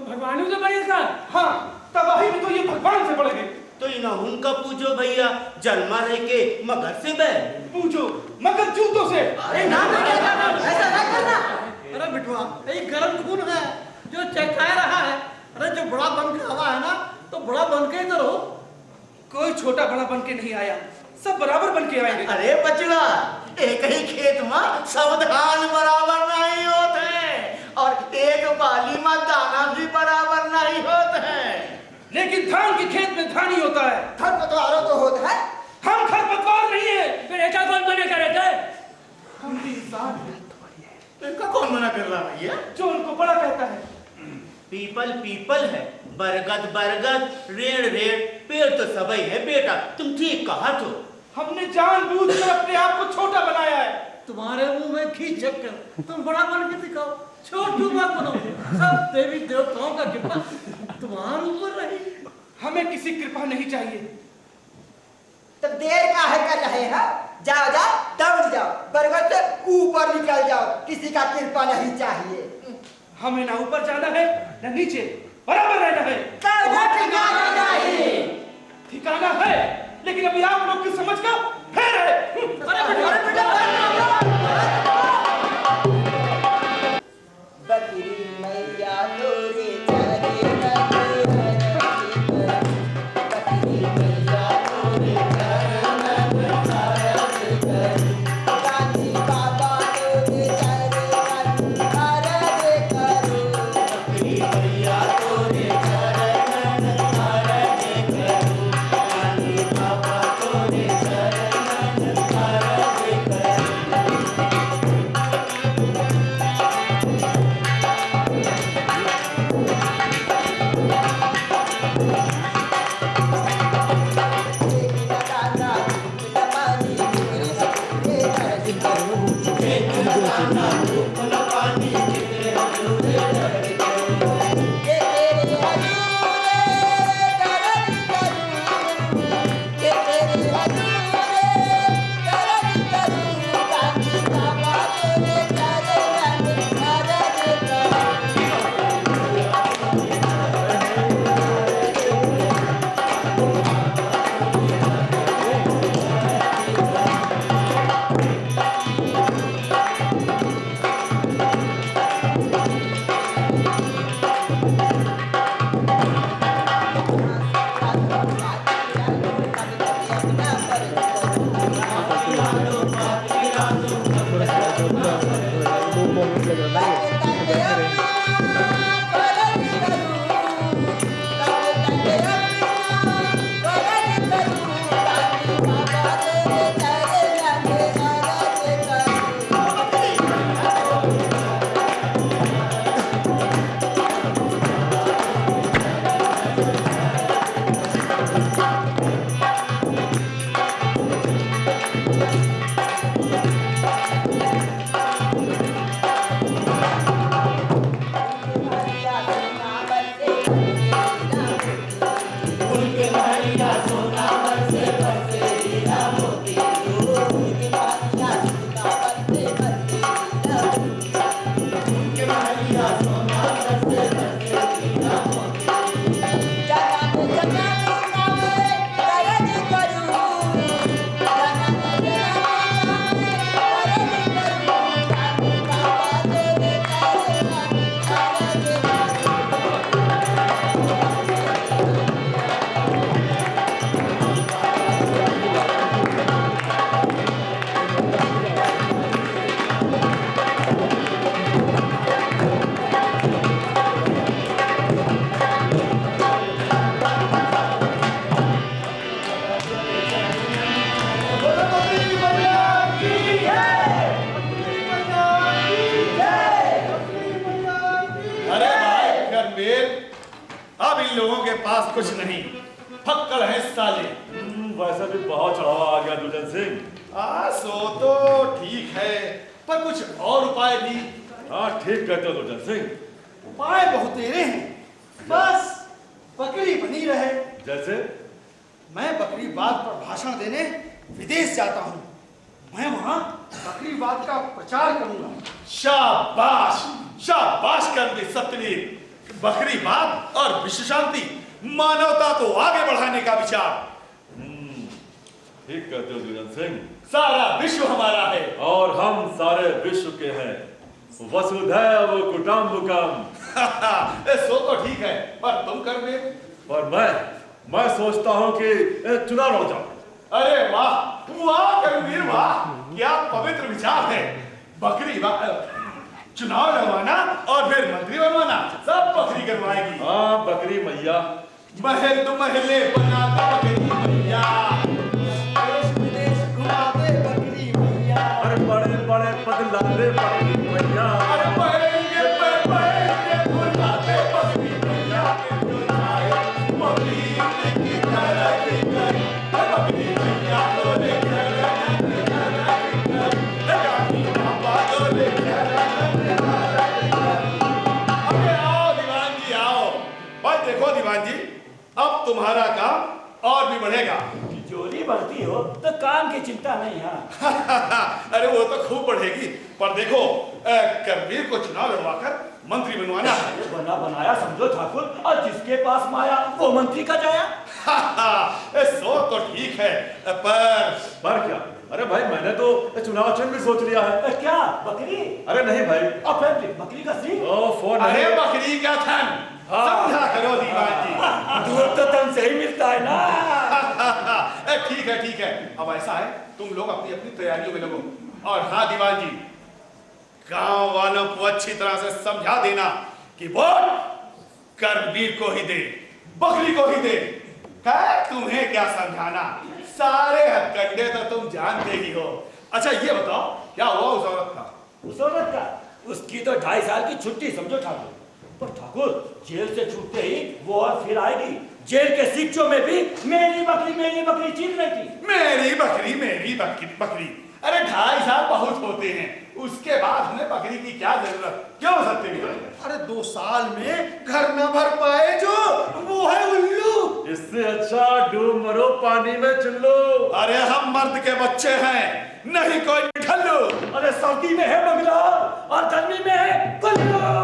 भगवान से बड़े साथ। हाँ तबाही में तो ये भगवान से बढ़ गए। तो इन्हें उनका पूछो भैया, जन्मा रह के मगर से बैल पूछो, मगर जूतों से। अरे ना ऐसा ना करना। अरे बिटवा, ये गर्म खून है जो चहका रहा है। अरे जो बड़ा बन के हवा है ना, तो बड़ा बन के इधर हो। कोई छोटा बड़ा बन के नहीं आया, सब बराबर बन के आएंगे। अरे बचवा, एक ही खेत में सब धान बराबर नहीं होते, और एक बाली में दाना भी बराबर नहीं होते हैं। लेकिन धान के खेत में धान ही होता है। खरपतवारों तो होता है, हम खरपतवार नहीं है। फिर ऐसा कौन बने का रहता है? हम भी इंसान हैं। तो इनका कौन मना कर रहा भैया? जो उनको बड़ा कहता है। पीपल पीपल है, बरगद बरगद, रेड़ रेड़, पेड़ तो सबई है बेटा, तुम ठीक कहा तो। हमने जानबूझकर अपने आप को छोटा बनाया है। तुम्हारे मुंह में घी चक्कर, तुम बड़ा बन के दिखाओ, छोटू मत बनो। सब देवी देवताओं का कृपा तुम्हारे ऊपर रही। हमें किसी कृपा नहीं चाहिए। तब देर काहे कर रहे हैं? जाओ दौड़ जाओ, बरगद से ऊपर निकल जाओ, किसी का कृपा नहीं चाहिए। हमें ना ऊपर जाना है ना नीचे, बराबर रहना है। ठिकाना है, लेकिन अभी आप लोग की समझ का फेर है। बकरी मैया तोरे पास कुछ नहीं, फक्कड़ है साले। वैसे भी बहुत चढ़ावा आ गया दुल्हन सिंह। सो तो ठीक है, पर कुछ और उपाय भी। हाँ ठीक कहते हो दुल्हन सिंह। उपाय बहुत तेरे हैं, बस बकरी बनी रहे। जैसे मैं बकरीवाद पर भाषण देने विदेश जाता हूँ, मैं वहाँ बकरीवाद का प्रचार करूंगा। शाबाश शाबाश कर्मवीर सत्यवीर। बकरीवाद और विश्व शांति, मानवता को आगे बढ़ाने का विचार। ठीक कहते हो दुल्हन सिंह। सारा विश्व हमारा है और हम सारे विश्व के हैं। वसुधैव कुटुंबकम। सो तो ठीक है, पर तुम कर्मवीर? पर मैं सोचता हूँ कि चुनाव लड़ जाओ। अरे वाह वाह कर्मवीर वाह, क्या पवित्र विचार है। बकरीवाद, चुनाव लड़वाना और फिर मंत्री बनवाना, सब बकरी करवाएगी। हाँ बकरी मैया। महल तो महले बनाता बकरी मैया, देश विदेश घुमाते बकरी मैया। अरे बड़े बड़े पद लादे बकरी मैया। अरे पहलेंगे बुलाते बकरी मैया। जो चाहे बकरी की तरह दिखाई, बकरी मैया को लेकर जानी बाबा को लेकर। अरे आओ दीवान जी आओ। बस देखो दीवान जी, अब तुम्हारा काम और भी बढ़ेगा। जोली बढ़ती हो तो काम की चिंता नहीं। हाँ अरे वो तो खूब बढ़ेगी, पर देखो करवीर को चुनाव लड़वाकर मंत्री बनवाना है। बना बनाया समझो ठाकुर, और जिसके पास माया वो मंत्री का जाया। सो तो ठीक है, पर क्या? अरे भाई मैंने तो चुनाव चिन्ह भी सोच लिया है। क्या बकरी? अरे नहीं भाई, अब फिर बकरी का सिंह। फोन अरे बकरी का थन, समझा करो दीवान जी। दूध तो तन से ही मिलता है ना। ठीक है ठीक है, अब ऐसा है तुम लोग अपनी अपनी तैयारियों में लगो। और हाँ दीवान जी, गांव वालों को अच्छी तरह से समझा देना कि वोट करवीर को ही दे, बकरी को ही दे। है तुम्हें क्या समझाना, सारे हथकंडे तो तुम जानते ही हो। अच्छा ये बताओ, क्या हुआ उस औरत का? उस औरत का? उसकी तो 2.5 साल की छुट्टी समझो ठाकुर। पर ठाकुर जेल से छूटते ही वो और फिर आएगी। जेल के शिक्षों में भी मेरी बकरी चीख रही थी। मेरी बकरी। अरे 2.5 साल बहुत होते हैं, उसके बाद हमें बकरी की क्या जरूरत? क्यों सत्य भी? अरे 2 साल में घर न भर पाए जो, वो है उल्लू। इससे अच्छा डूब मरो पानी में चुल्लू। अरे हम मर्द के बच्चे हैं, नहीं कोई ठल्लू। अरे सर्दी में है बंगला और गर्मी में है कुल्लू।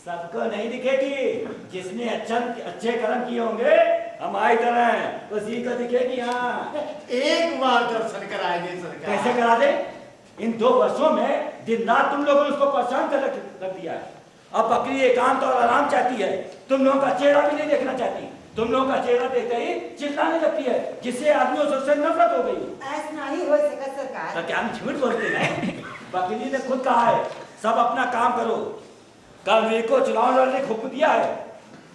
सबको नहीं दिखेगी। जिसने अच्छे कर्म किए होंगे हमारी तरह, उसी को दिखेगी। हाँ एक बार दर्शन कराएंगे सरकार। कैसे करा दे? इन 2 वर्षों में दिन रात तुम लोगों ने उसको परेशान कर रख दिया है। अब बकरी एकांत और आराम चाहती है, तुम लोगों का चेहरा भी नहीं देखना चाहती। तुम लोगों का चेहरा देखते ही चिल्लाने लगती है, जिससे आदमियों से नफरत हो गई। ऐसा नहीं हो सका सरकार। तो क्या हम झूठ बोलते हैं? बकरी ने खुद कहा है सब अपना काम करो। करवीर को चुनाव लड़ने को हुक्म दिया है,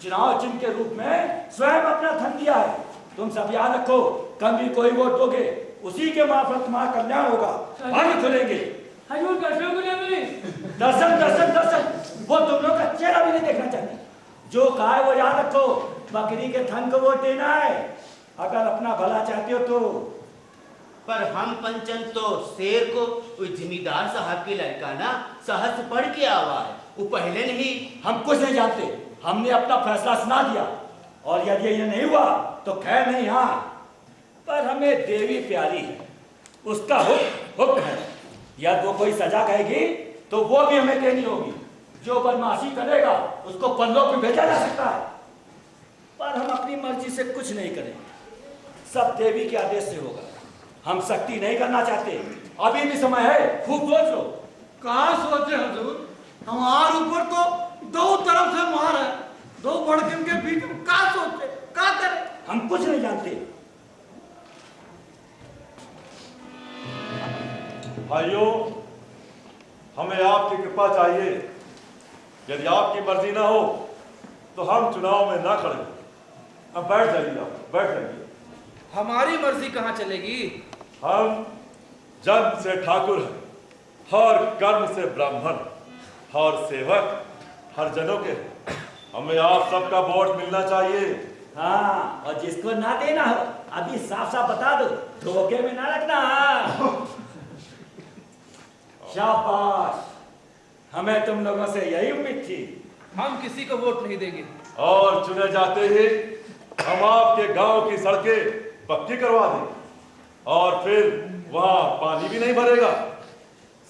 चुनाव चिन्ह के रूप में स्वयं अपना धन दिया है। तुम सब याद रखो, करवीर को ही वोट दोगे, उसी के मार्फत तुम्हारा कल्याण होगा, आगे खुलेंगे। हजूर दर्शन को नहीं मिली। दर्शन वो तुम लोग का चेहरा भी नहीं देखना चाहती। जो कहा है वो याद रखो, बकरी के धन को वोट देना है अगर अपना भला चाहते हो तो। पर हम पंचन तो शेर को जमींदार साहब के लड़का ना सहज पढ़ के आवा है, वो पहले नहीं। हम कुछ नहीं जानते, हमने अपना फैसला सुना दिया और यदि ये नहीं हुआ तो खैर नहीं। हाँ पर हमें देवी प्यारी है, उसका हुक्म है। या वो कोई सजा कहेगी तो वो भी हमें देनी होगी। जो बदमाशी करेगा उसको परलोक में भेजा जा सकता है, पर हम अपनी मर्जी से कुछ नहीं करेंगे, सब देवी के आदेश से होगा। हम सख्ती नहीं करना चाहते, अभी भी समय है, खूब सोच लो। कहाँ सोचे हजूर, हमारे ऊपर तो 2 तरफ से मार है, 2 भड़कन के बीच में कहाँ सोचे, कहाँ करें? हम कुछ नहीं जानते। भाइयों, हमें आपकी कृपा चाहिए। यदि आपकी मर्जी ना हो तो हम चुनाव में ना खड़े। अब बैठ जाइए, आप बैठ जाइए। हमारी मर्जी कहाँ चलेगी? हम जन्म से ठाकुर हैं, और कर्म से ब्राह्मण और सेवक हर जनों के हमें आप सबका वोट मिलना चाहिए। हाँ, और जिसको ना देना हो अभी साफ साफ बता दो, धोखे में ना रखना। शाबाश, हमें तुम लोगों से यही उम्मीद थी। हम किसी को वोट नहीं देंगे। और चुने जाते ही हम आपके गांव की सड़कें पक्की करवा दें और फिर वहां पानी भी नहीं भरेगा।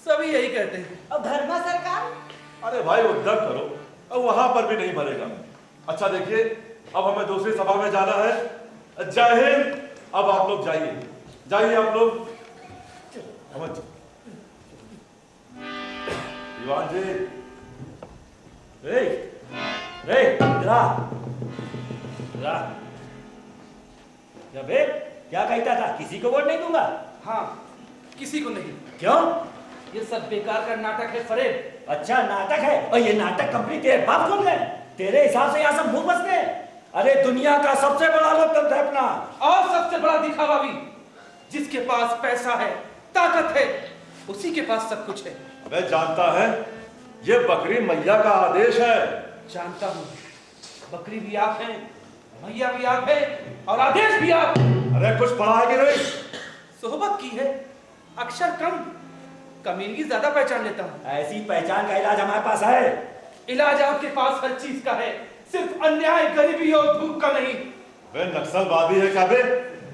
सभी यही कहते हैं। अब धर्मा सरकार, अरे भाई उद्योग करो, अब वहां पर भी नहीं भरेगा। अच्छा देखिए, अब हमें दूसरी सभा में जाना है। जय हिंद। अब आप लोग जाइए, जाइए आप लोग। दीवान जी, रे, रे, इधर क्या कहता था? किसी को वोट नहीं दूंगा? हाँ, किसी को नहीं। क्यों? ये सब बेकार का नाटक है फरेब। अच्छा नाटक है, और ये नाटक कंपनी तेरे बाप खोल गए? तेरे हिसाब से यहाँ सब मुंह बसते हैं? अरे दुनिया का सबसे बड़ा लोकतंत्र है अपना, और सबसे बड़ा दिखावा भी। जिसके पास पैसा है, ताकत है, उसी के पास सब कुछ है। अबे जानता है, ये बकरी मैया का आदेश है। जानता हूँ, बकरी भी आप हैं, मैया भी आप है, और आदेश भी आप। अरे कुछ पढ़ा है कि नहीं? सोहबत की है, अक्षर कम, कमीनगी ज्यादा पहचान लेता हूँ। ऐसी पहचान का इलाज हमारे पास है। इलाज आपके पास हर चीज का है, सिर्फ अन्याय, गरीबी और भूख का नहीं। वे नक्सलवादी है क्या बे?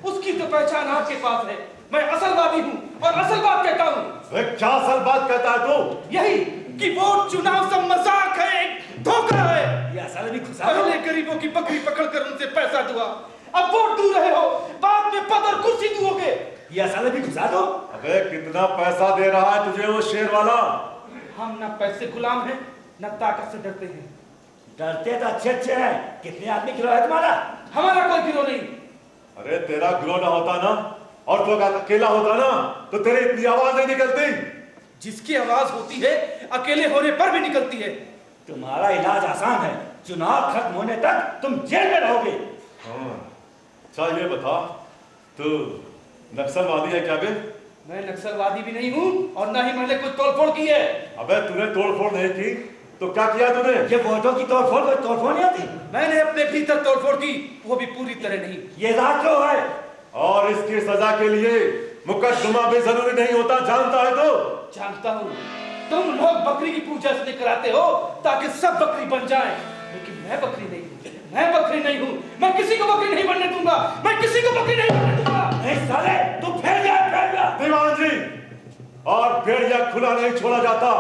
उसकी तो पहचान आपके पास है। मैं असलवादी हूँ और असल बात कहता हूँ। वे क्या असल बात कहता है तू? यही कि वोट चुनाव सब मजाक है, एक धोखा है। ये असल भी खुशा पहले गरीबों की बकरी पकड़कर उनसे पैसा दुआ, अब वोट दू रहे हो, बाद में पद और कुर्सी दुओगे। ये असल भी खुशा दो। अबे कितना पैसा दे रहा है तुझे वो शेर वाला? हम न पैसे गुलाम हैं, न ताकत से डरते हैं। डरते तो अच्छे अच्छे हैं। कितने आदमी गिरोह है तुम्हारा? हमारा कोई गिरोह नहीं। अरे तेरा गिरोह ना होता ना, और तो अकेला होता ना, तो तेरी इतनी आवाज नहीं निकलती। जिसकी आवाज होती है, अकेले होने पर भी निकलती है। तुम्हारा इलाज आसान है, चुनाव खत्म होने तक तुम जेल में रहोगे। हाँ, अच्छा ये बता, तू नक्सलवादी है क्या बे? मैं नक्सलवादी भी नहीं हूँ, और न ही मैंने कोई तोड़फोड़ की है। अबे तूने तोड़फोड़ नहीं की तो क्या किया तूने? ये वोटों की तोड़फोड़ कोई तोड़फोड़ नहीं होती। मैंने अपने भीतर तोड़फोड़ की, वो भी पूरी तरह नहीं। ये रात क्यों है? और इसकी सजा के लिए मुकदमा भी जरूरी नहीं होता, जानता है तो? जानता हूँ। तुम लोग बकरी की पूजा इसलिए कराते हो ताकि सब बकरी बन जाएं, लेकिन मैं बकरी नहीं हूँ। मैं बकरी नहीं हूँ। मैं किसी को बकरी नहीं बनने दूंगा। मैं किसी को बकरी नहीं बनने दूंगा। नहीं साले, तू फेर जा। दीवान जी, और भेड़िया खुला नहीं छोड़ा जाता।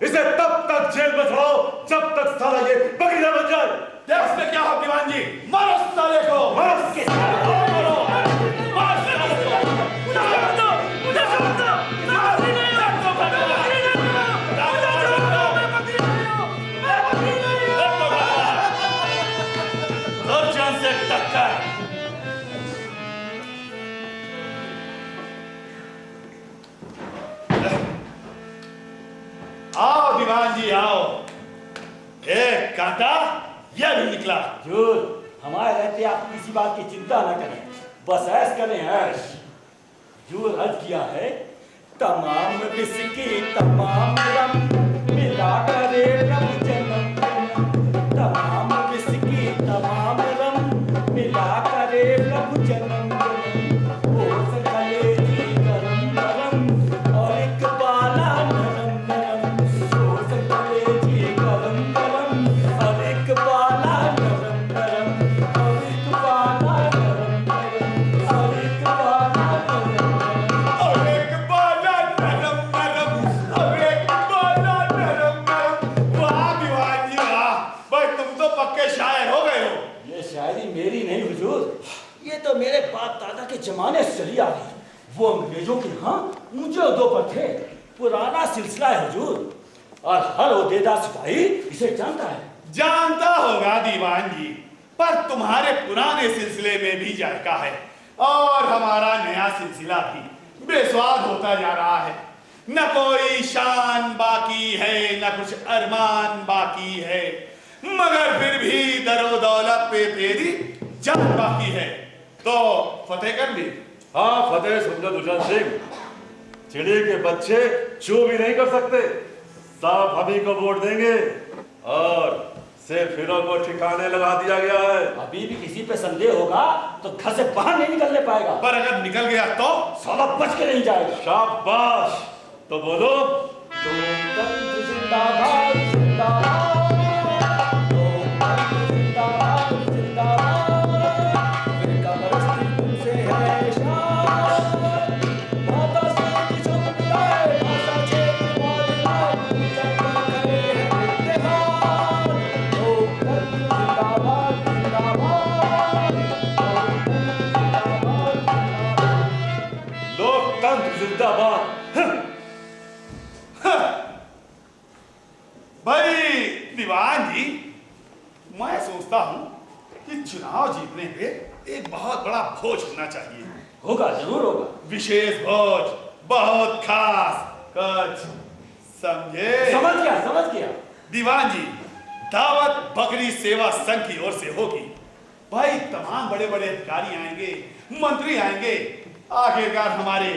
इसे तब तक जेल में छोड़ो जब तक साला ये बकरी न बन जाए। इसमें क्या हो दीवान जी? मारो साले को, मारो के आओ दीवान जी आओ। एक कांटा यह भी निकला। हजूर, हमारे रहते आप किसी बात की चिंता न करें, बस ऐश करें ऐश। हजूर अर्ज किया है, तमाम बिस्की तमाम रम मिला करे प्रभु जन्म। तमाम बिस्की तमाम रम मिला करे प्रभु जन्म। ओ सकले जी गरम गरम और एक बाला नरम नरम। ओ सकले जी गरम गरम और एक बाला नरम नरम। और एक बाला नरम नरम और एक बाला नरम नरम। और एक बाला नरम नरम और एक बाला नरम नरम। वाह दीवान जी वाह, भाई तुम तो पक्के शायर हो गए हो। ये शायरी मेरी नहीं हुजूर, ये तो मेरे बाप दादा के जमाने से चली आ रही। वो अंग्रेजों के यहाँ ऊंचे ओहदों पर थे, पुराना सिलसिला है हुजूर, और हर ओहदेदार सिपाही इसे जानता है। जानता होगा दीवान जी, पर तुम्हारे पुराने सिलसिले में भी जायका है और हमारा नया सिलसिला भी बेस्वाद होता जा रहा है। न कोई शान बाकी है, न कुछ अरमान बाकी है, मगर फिर भी दरो दौलत पे तेरी जान बाकी है। तो फतेह कर ली। हाँ फतेह समझो दुष्यंत सिंह, चिड़ी के बच्चे जो भी नहीं कर सकते, सब हम ही को वोट देंगे और सिर्फ हीरो को ठिकाने लगा दिया गया है। अभी भी किसी पे संदेह होगा तो घर से बाहर नहीं निकलने पाएगा। पर अगर निकल गया तो साला बच के नहीं जाएगा। शाबाश, तो बोलो। लोकतंत्र जिंदाबाद जिंदाबाद, लोकतंत्र जिंदाबाद जिंदाबाद, फिरकापरस्ती तुमसे है शान, माता से झुक जाए, भाषा क्षेत्र मालिकान, ऊंचा कर करे है इत्तेहाद, लोकतंत्र जिंदाबाद जिंदाबाद, लोकतंत्र जिंदाबाद। भाई दीवान जी, मैं सोचता हूं कि चुनाव जीतने पे एक बहुत बड़ा भोज होना चाहिए। होगा, जरूर होगा। विशेष भोज, बहुत खास कुछ समझे? समझ गया। दीवान जी, दावत बकरी सेवा संघ की ओर से होगी। भाई तमाम बड़े बड़े अधिकारी आएंगे, मंत्री आएंगे, आखिरकार हमारे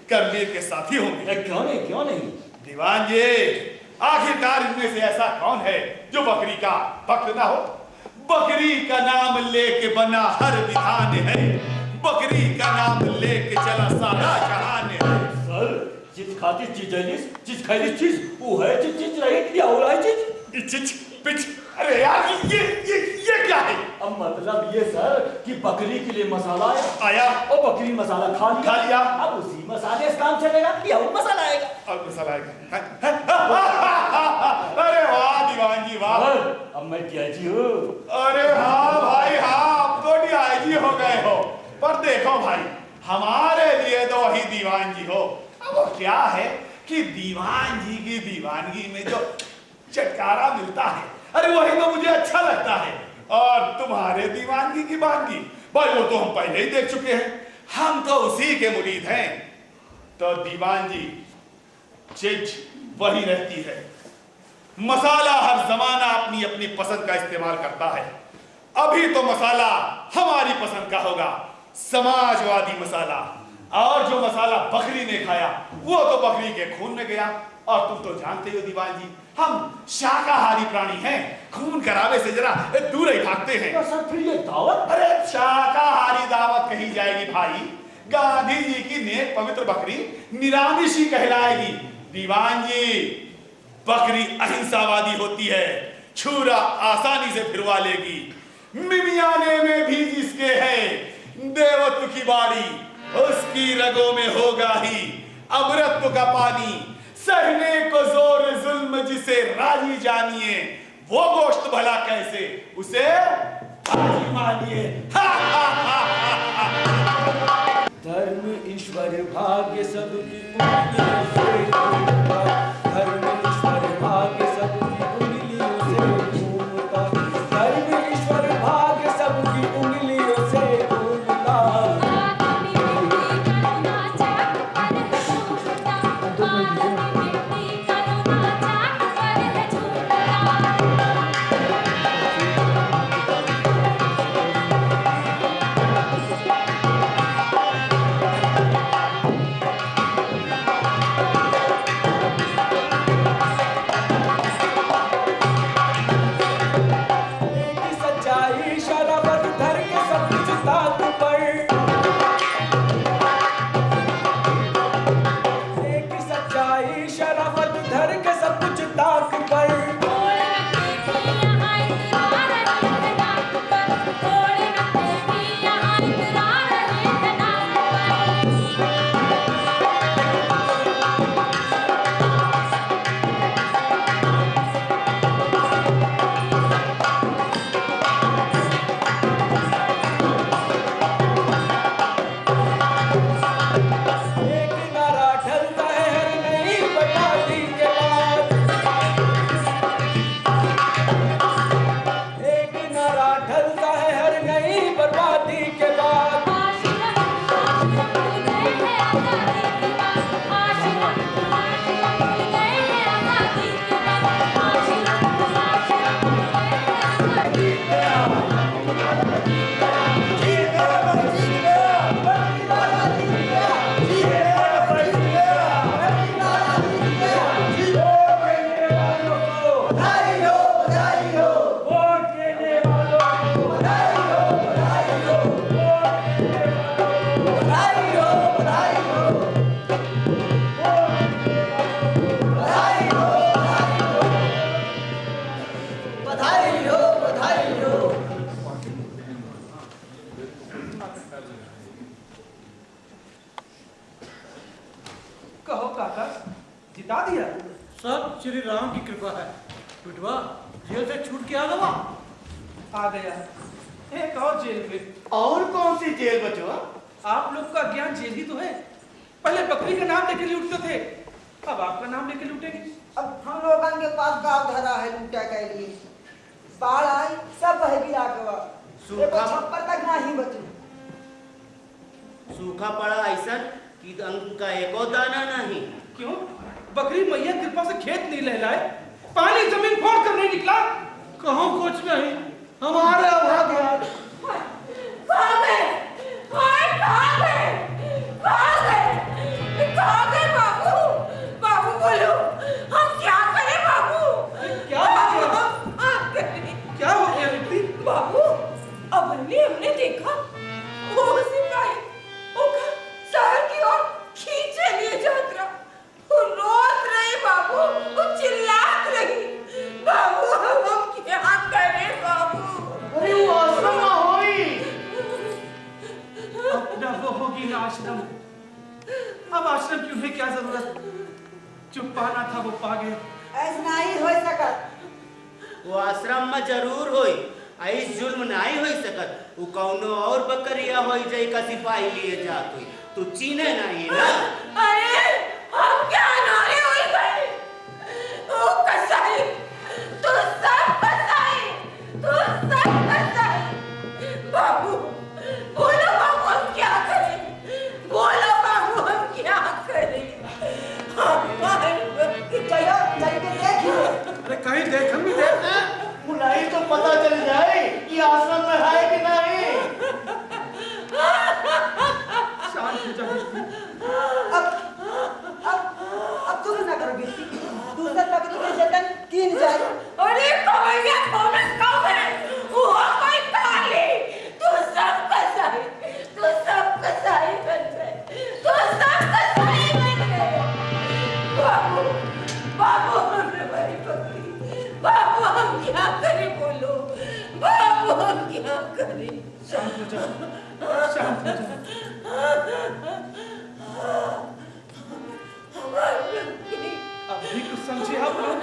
कर्मवीर के साथी होंगे। क्यों नहीं? दीवान जी, आखिरकार इनमें से ऐसा कौन है जो बकरी का भक्त ना हो? बकरी का नाम लेके बना हर विधान है, बकरी का नाम लेके चला सारा जहान है। सर, चीज खाती चीज खैली चीज, वो है चीज रही या हो रहा है चीज? पिच, अरे यार ये क्या है? अब मतलब ये सर कि बकरी के लिए मसाला आया और बकरी मसाला खा लिया। अब उसी मसाले से काम चलेगा या और मसाला आएगा? और मसाला आएगा। अरे वाह दीवान जी वाह। अब मैं डीआईजी हूँ। अरे हाँ भाई हाँ, अब तो डीआईजी हो गए हो। पर देखो भाई, हमारे लिए तो वही दीवान जी हो। अब वो क्या है कि दीवान जी की दीवानगी में जो चटकारा मिलता है, अरे वही तो मुझे अच्छा लगता है। और तुम्हारे दीवानगी की बानगी, भाई वो तो हम पहले ही देख चुके हैं, हम तो उसी के मुरीद हैं। तो दीवान जी, चीज वही रहती है। मसाला हर जमाना अपनी अपनी पसंद का इस्तेमाल करता है। अभी तो मसाला हमारी पसंद का होगा, समाजवादी मसाला। और जो मसाला बकरी ने खाया वो तो बकरी के खून में गया। और तुम तो जानते हो दीवान जी, हम शाकाहारी प्राणी हैं, खून करावे से जरा दूर ही भागते हैं। तो सर फिर ये दावत? अरे शाकाहारी दावत कही जाएगी भाई, गांधी जी की नेक पवित्र बकरी निरामिषी कहलाएगी। दीवान जी, बकरी अहिंसावादी होती है, छुरा आसानी से फिरवा लेगी। मिमियाने में भी जिसके है देवत्व की बाड़ी, उसकी रगों में होगा ही अमृतत्व का पानी। सहने को जोर जुल्म जिसे राजी जानिए, वो गोश्त भला कैसे उसे ताजी मानिए। धर्म ईश्वर भाग्य सबकी उंगलियों से घूमता, धर्म ईश्वर भाग्य सबकी उंगलियों से घूमता, धर्म ईश्वर भाग्य सबकी उंगलियों से घूमता। श्री राम की कृपा है। बिटवा जेल से छूट के आ गवा। आ गया एक और जेल में। और कौन सी जेल बचवा? आप लोग का ज्ञान जेल ही तो है। पहले बकरी का नाम लेके लूटते थे, अब आपका नाम लेके लूटेंगे। अब हम लोगों के पास गाँव धरा है लूटा के लिए। बाढ़ आई सब बह गिरा गवा। सूखा छप्पर तक ना ही बचे। सूखा पड़ा ऐसा कि अन्न का एको दाना नहीं। क्यों? बकरी मैया कृपा से खेत नहीं लहलाए, पानी जमीन फोड़ कर नहीं निकला। कहो कुछ नहीं, हमारे अभाग्य। कहाँ गए? हाय कहाँ गए? कहाँ गए? कहाँ गए बाबू? बाबू बोलो, हम क्या करें बाबू? क्या हो गया? हम करें। क्या हो गया रिद्धि? बाबू अब हमने देखा वो सिपाही ओका शहर की ओर खींचे लिए जात रहा। वो रोत रही बाबू, वो चिल्लात रही। बाबू हम क्या करें बाबू? अरे वो आश्रम ना होई। अपना वो होगी ना आश्रम। अब आश्रम की उन्हें क्या जरूरत? जो पाना था वो पा गए। ऐसा नहीं हो सकत। वो आश्रम में जरूर होई, ऐस जुल्म नहीं हो सकत। वो कौनो और बकरिया होई जाई का सिपाही लिए जात हुई। तू चीने नहीं ना। अरे हम क्या नारे हुई गए? ओ कसाई, तू सब कसाई, तू सब कसाई। बाबू बोलो बाबू हम क्या करें? बोलो बाबू हम क्या करें? चलो चल के देखिए। अरे कहीं देखन भी देख। बुलाई तो पता चल जाए कि आश्रम में है कि नहीं। शांत हो जा रिद्धि। अब तुम ना करो गिट्टी। दूसरा बकरी के जतन कीन जाए। अरे कमैया कौन कौन है? वो कोई काली। तू सब कसाई, तू सब कसाई बन गए। तू सब कसाई बन गए। बाबू बाबू हमने बड़ी बकरी। बाबू हम क्या करें बोलो? बाबू हम क्या करें? शांत हो जा, शांत हो जा। अभी कुछ समझे आप लोग?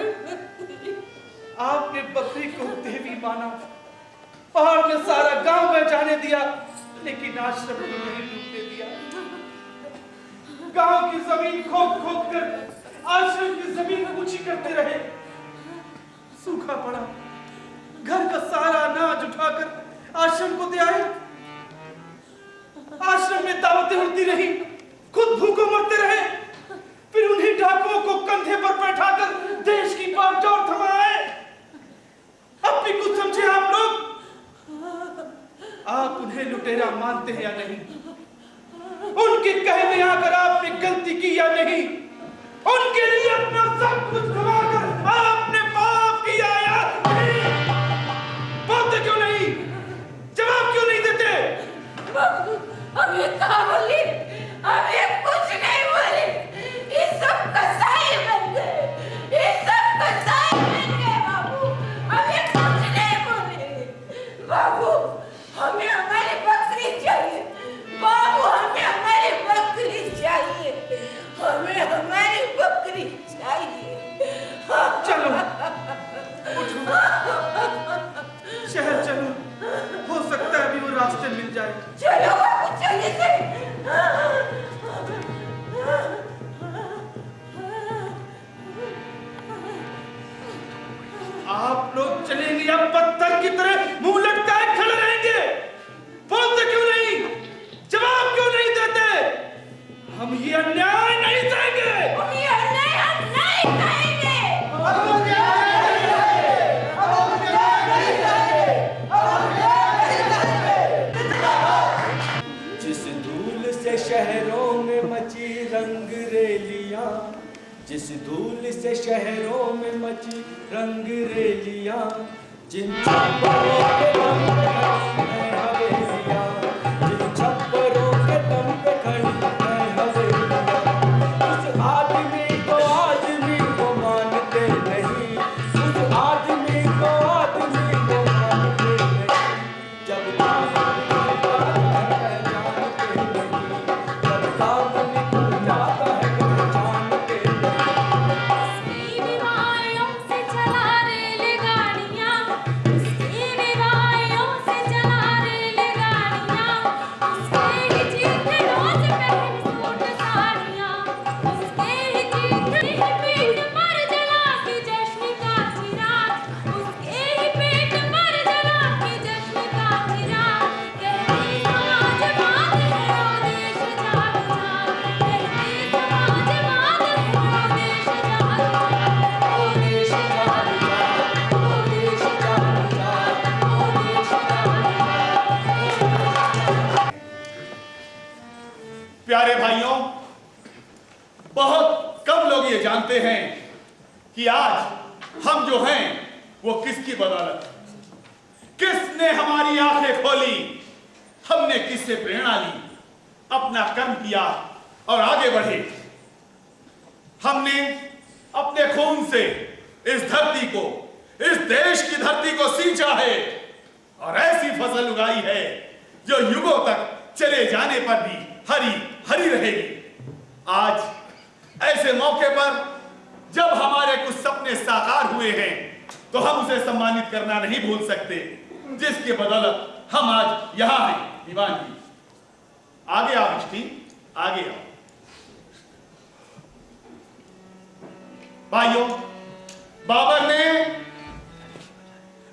आपने बकरी को देवी माना, पहाड़ में सारा गांव में जाने दिया, लेकिन आश्रम को नहीं डूबने दिया। गांव की जमीन खोद खोद कर आश्रम की जमीन ऊंची करते रहे। सूखा पड़ा, घर का सारा अनाज उठाकर आश्रम को दे आए। आश्रम में दावतें उड़ती रही, खुद भूखों मरते रहे। फिर उन्हीं डाकुओं को कंधे पर बैठाकर देश की बागडोर थमाए। अब भी कुछ समझे आप लोग? आप उन्हें लुटेरा मानते हैं या नहीं? उनके कहे में आकर आपने गलती की या नहीं? उनके लिए अपना सब कुछ गंवाकर आपने पाप किया या नहीं? बोलते क्यों नहीं? जवाब क्यों नहीं देते? बाबू हम ये कहा बोली? हम ये कुछ नहीं बोले। ये सब कसाई बन गए। ये सब कसाई बन गए बाबू। हम ये कुछ नहीं बोले। बाबू हमें हमारी बकरी चाहिए। बाबू हमें हमारी बकरी चाहिए। हमें हमारी बकरी चाहिए। चलो उठो, शहर चलो, हो सकता है अभी वो रास्ते मिल जाए। चलो बाबू चलिए से। आप लोग चलेंगे या पत्थर की तरह मुंह लटकाए खड़े रहेंगे? बोलते क्यों नहीं? जवाब क्यों नहीं देते? हम ये अन्याय नहीं सहेंगे। हम ये अन्याय हम नहीं सहेंगे। जिस धूल से शहरों में मची रंग रेलियां, जिस धूल से शहरों में मची रंग रेलियां, जिन छप्परों के दम पे खड़ी हैं हवेलियां, जिन छप्परों के दम पे खड़ी हैं हवेलियां, उस आदमी को मानते नहीं, उस आदमी को मानते नहीं। जब काम निकल जाता है जानते नहीं, जब काम निकल जाता है जानते नहीं। दीवार प्यारे भाइयों, बहुत कम लोग ये जानते हैं कि आज हम जो हैं वो किसकी बदौलत, किसने हमारी आंखें खोली, हमने किससे प्रेरणा ली, अपना कर्म किया और आगे बढ़े। हमने अपने खून से इस धरती को, इस देश की धरती को सींचा है और ऐसी फसल उगाई है जो युगों तक चले जाने पर भी हरी हरी रहेगी। आज ऐसे मौके पर जब हमारे कुछ सपने साकार हुए हैं तो हम उसे सम्मानित करना नहीं भूल सकते, जिसकी बदौलत हम आज यहां हैं। दीवान जी आगे आओ, मिष्टी आगे आओ। भाइयों, बाबर ने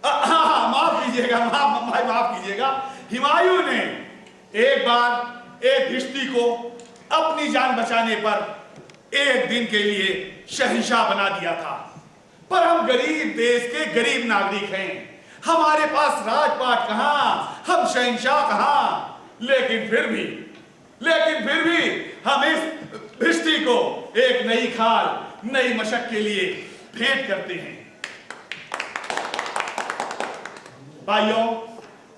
माफ कीजिएगा, माफ कीजिएगा, हुमायूं ने एक बार एक भिश्ती को अपनी जान बचाने पर एक दिन के लिए शहंशाह बना दिया था। पर हम गरीब देश के गरीब नागरिक हैं, हमारे पास राजपाट कहां, हम शहंशाह कहां, लेकिन फिर भी हम इस भिश्ती को एक नई खाल, नई मशक के लिए भेंट करते हैं। भाइयों,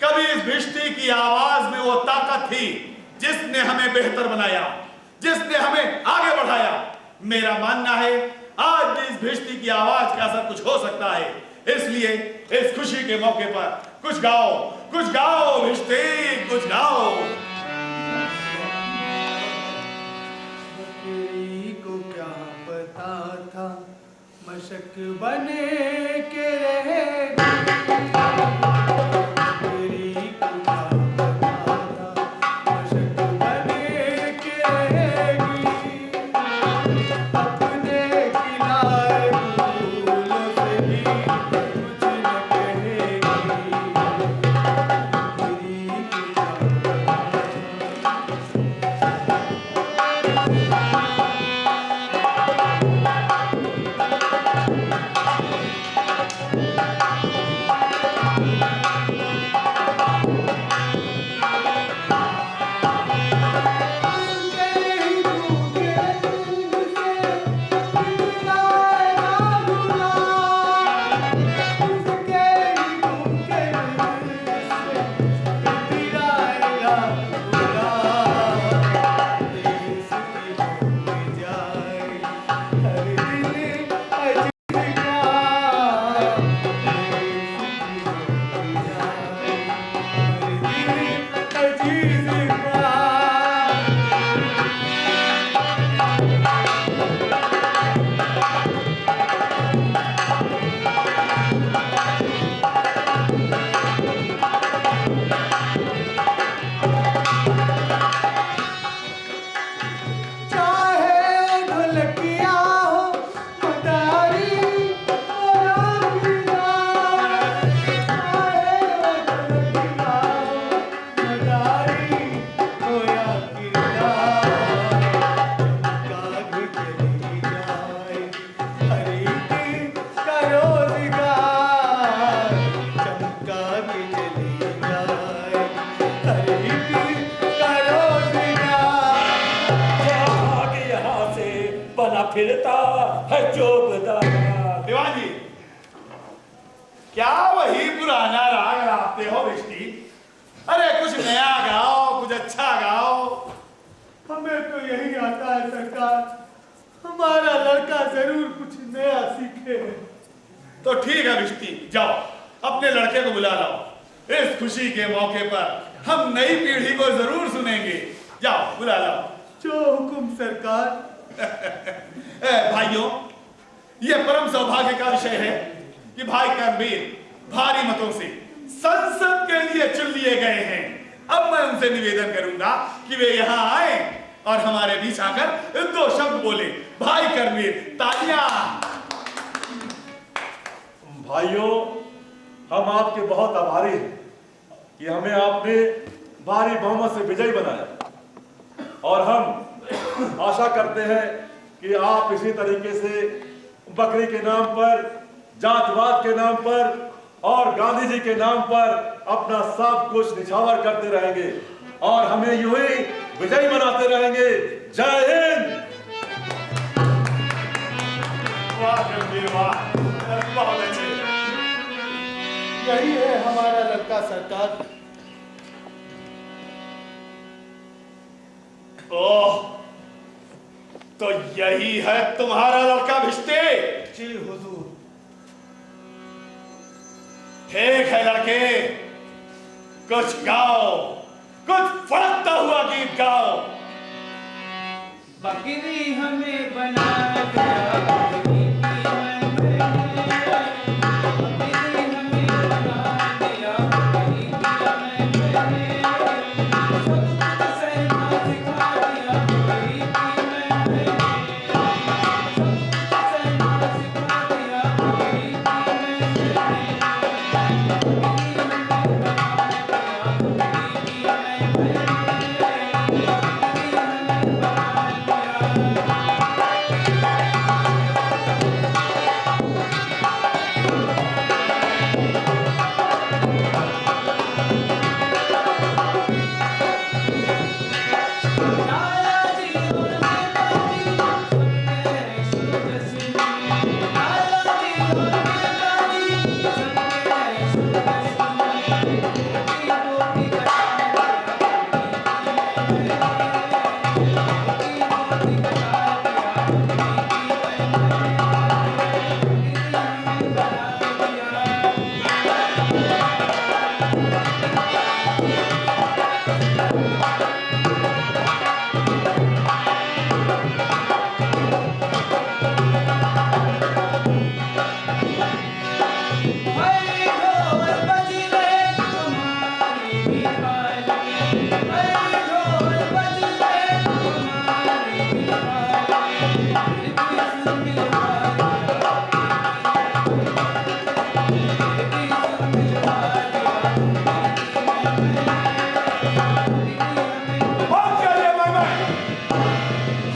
कभी इस भिश्ती की आवाज में वो ताकत थी जिसने हमें बेहतर बनाया, जिसने हमें आगे बढ़ाया। मेरा मानना है आज भी इस भिश्ती की आवाज का असर कुछ हो सकता है, इसलिए इस खुशी के मौके पर कुछ गाओ भिश्ती, कुछ गाओ। बकरी को क्या पता था मशक बने के रहेगी, बकरी को क्या पता था मशक बने के रहेगी, अपने खिलाए फूलों से भी कुछ न कहेगी, बकरी को फिरता है चौबदार। दीवान जी, क्या वही पुराना राग गाते हो भिश्ती? अरे कुछ नया गाओ, कुछ अच्छा गाओ। हमें तो यही आता है सरकार, हमारा लड़का जरूर कुछ नया सीखे। तो ठीक है भिश्ती, जाओ अपने लड़के को बुला लाओ, इस खुशी के मौके पर हम नई पीढ़ी को जरूर सुनेंगे। जाओ बुला लाओ। जो हुकुम सरकार। भाइयों, यह परम सौभाग्य का विषय है कि भाई कर्मवीर भारी मतों से संसद के लिए चुन लिए गए हैं। अब मैं उनसे निवेदन करूंगा कि वे यहाँ आए और हमारे बीच आकर 2 शब्द बोले। भाई कर्मवीर, तालियां। भाइयों, हम आपके बहुत आभारी हैं कि हमें आपने भारी बहुमत से विजयी बनाया, और हम आशा करते हैं कि आप इसी तरीके से बकरी के नाम पर, जातवाद के नाम पर और गांधी जी के नाम पर अपना सब कुछ निछावर करते रहेंगे और हमें यूं ही विजयी मनाते रहेंगे। जय हिंद। वाह गंभीर, वाह, बहुत अच्छे। यही है हमारा लड़का सरकार। ओह, तो यही है तुम्हारा लड़का भिष्टे? जी हुजूर। ठीक है लड़के, कुछ गाओ, कुछ फड़कता हुआ गीत गाओ। बकरी हमें बना दिया, बकरी की मैं बकरी हमें बना दिया, बकरी की मैं सब कुछ सहना सिखा दिया, बकरी की मैं सब कुछ सहना सिखा दिया, बकरी की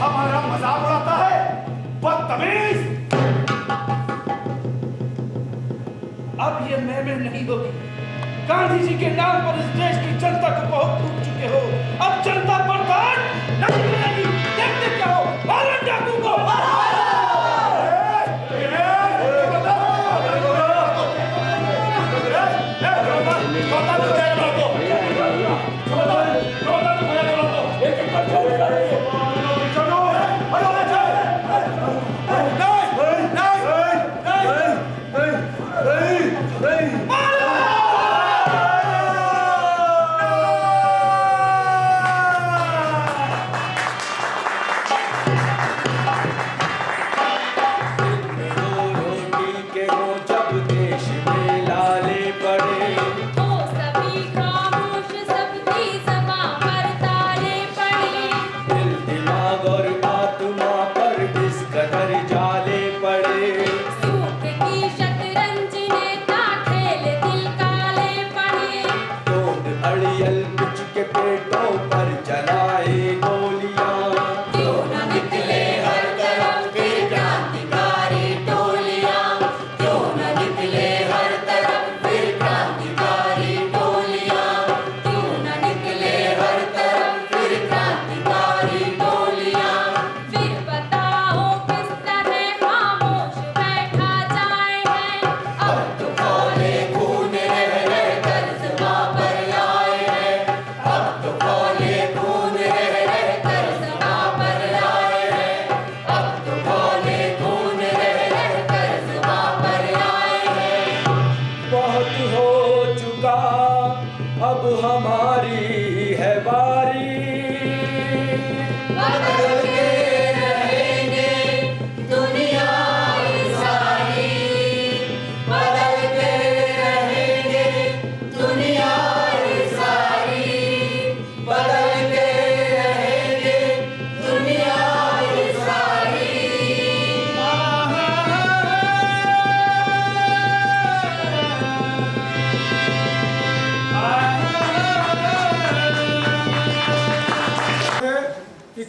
हमारा मजाक उड़ाता है, बदतमीज। अब ये महमिल नहीं होगी। गांधी जी के नाम पर इस देश की जनता को बहुत लूट चुके हो। अब जनता बर्दाश्त नहीं करेगी। देखते क्या हो, मारो डाकू को।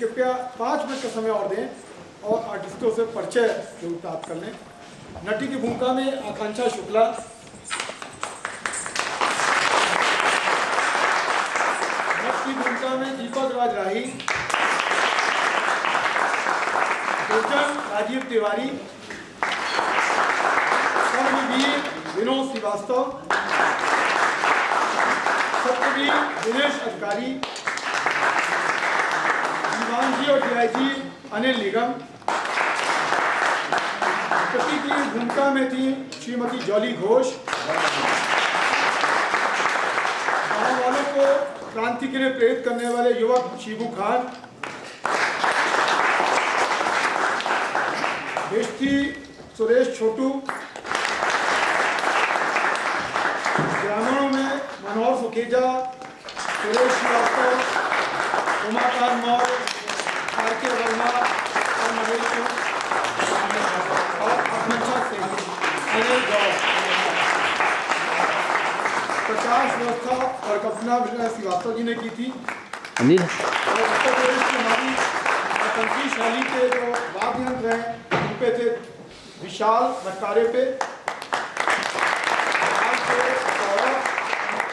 कृपया 5 मिनट का समय और दें और आर्टिस्टों से परिचय जरूर प्राप्त कर लें। नटी की भूमिका में आकांक्षा शुक्ला, नट की भूमिका में दीपक भारद्वाज राही, दुर्जन राजीव तिवारी, कर्मवीर विनोद श्रीवास्तव, सत्यवीर दिनेश अधिकारी, दीवानजी और डीआईजी अनिल निगम। प्रति की भूमिका में थी श्रीमती जॉली घोष। गाँव वालों को क्रांति के लिए प्रेरित करने वाले युवक शिबू खान। बेस्ती सुरेश छोटू। ग्रामीणों में मनोहर सुखेजा, सुरेश श्रीवास्तव, उमाकांत मौर्य, आर.के. वर्मा और नरेश सिंह और आकांक्षा सिंह, अनिल गौर। प्रकाश व्यवस्था और कल्पना विजय श्रीवास्तव जी ने की थी। अनिल और उत्तर प्रदेश की हमारी आतंकी शैली के जो वाद्य यंत्र हैं उन पे थे विशाल नटकारे पे,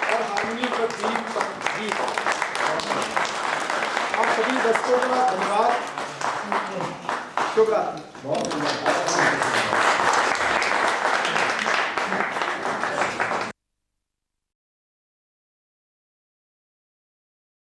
और हारमोनी पर गीत। आप सभी दर्शकों का धन्यवाद। शुभ रात्रि।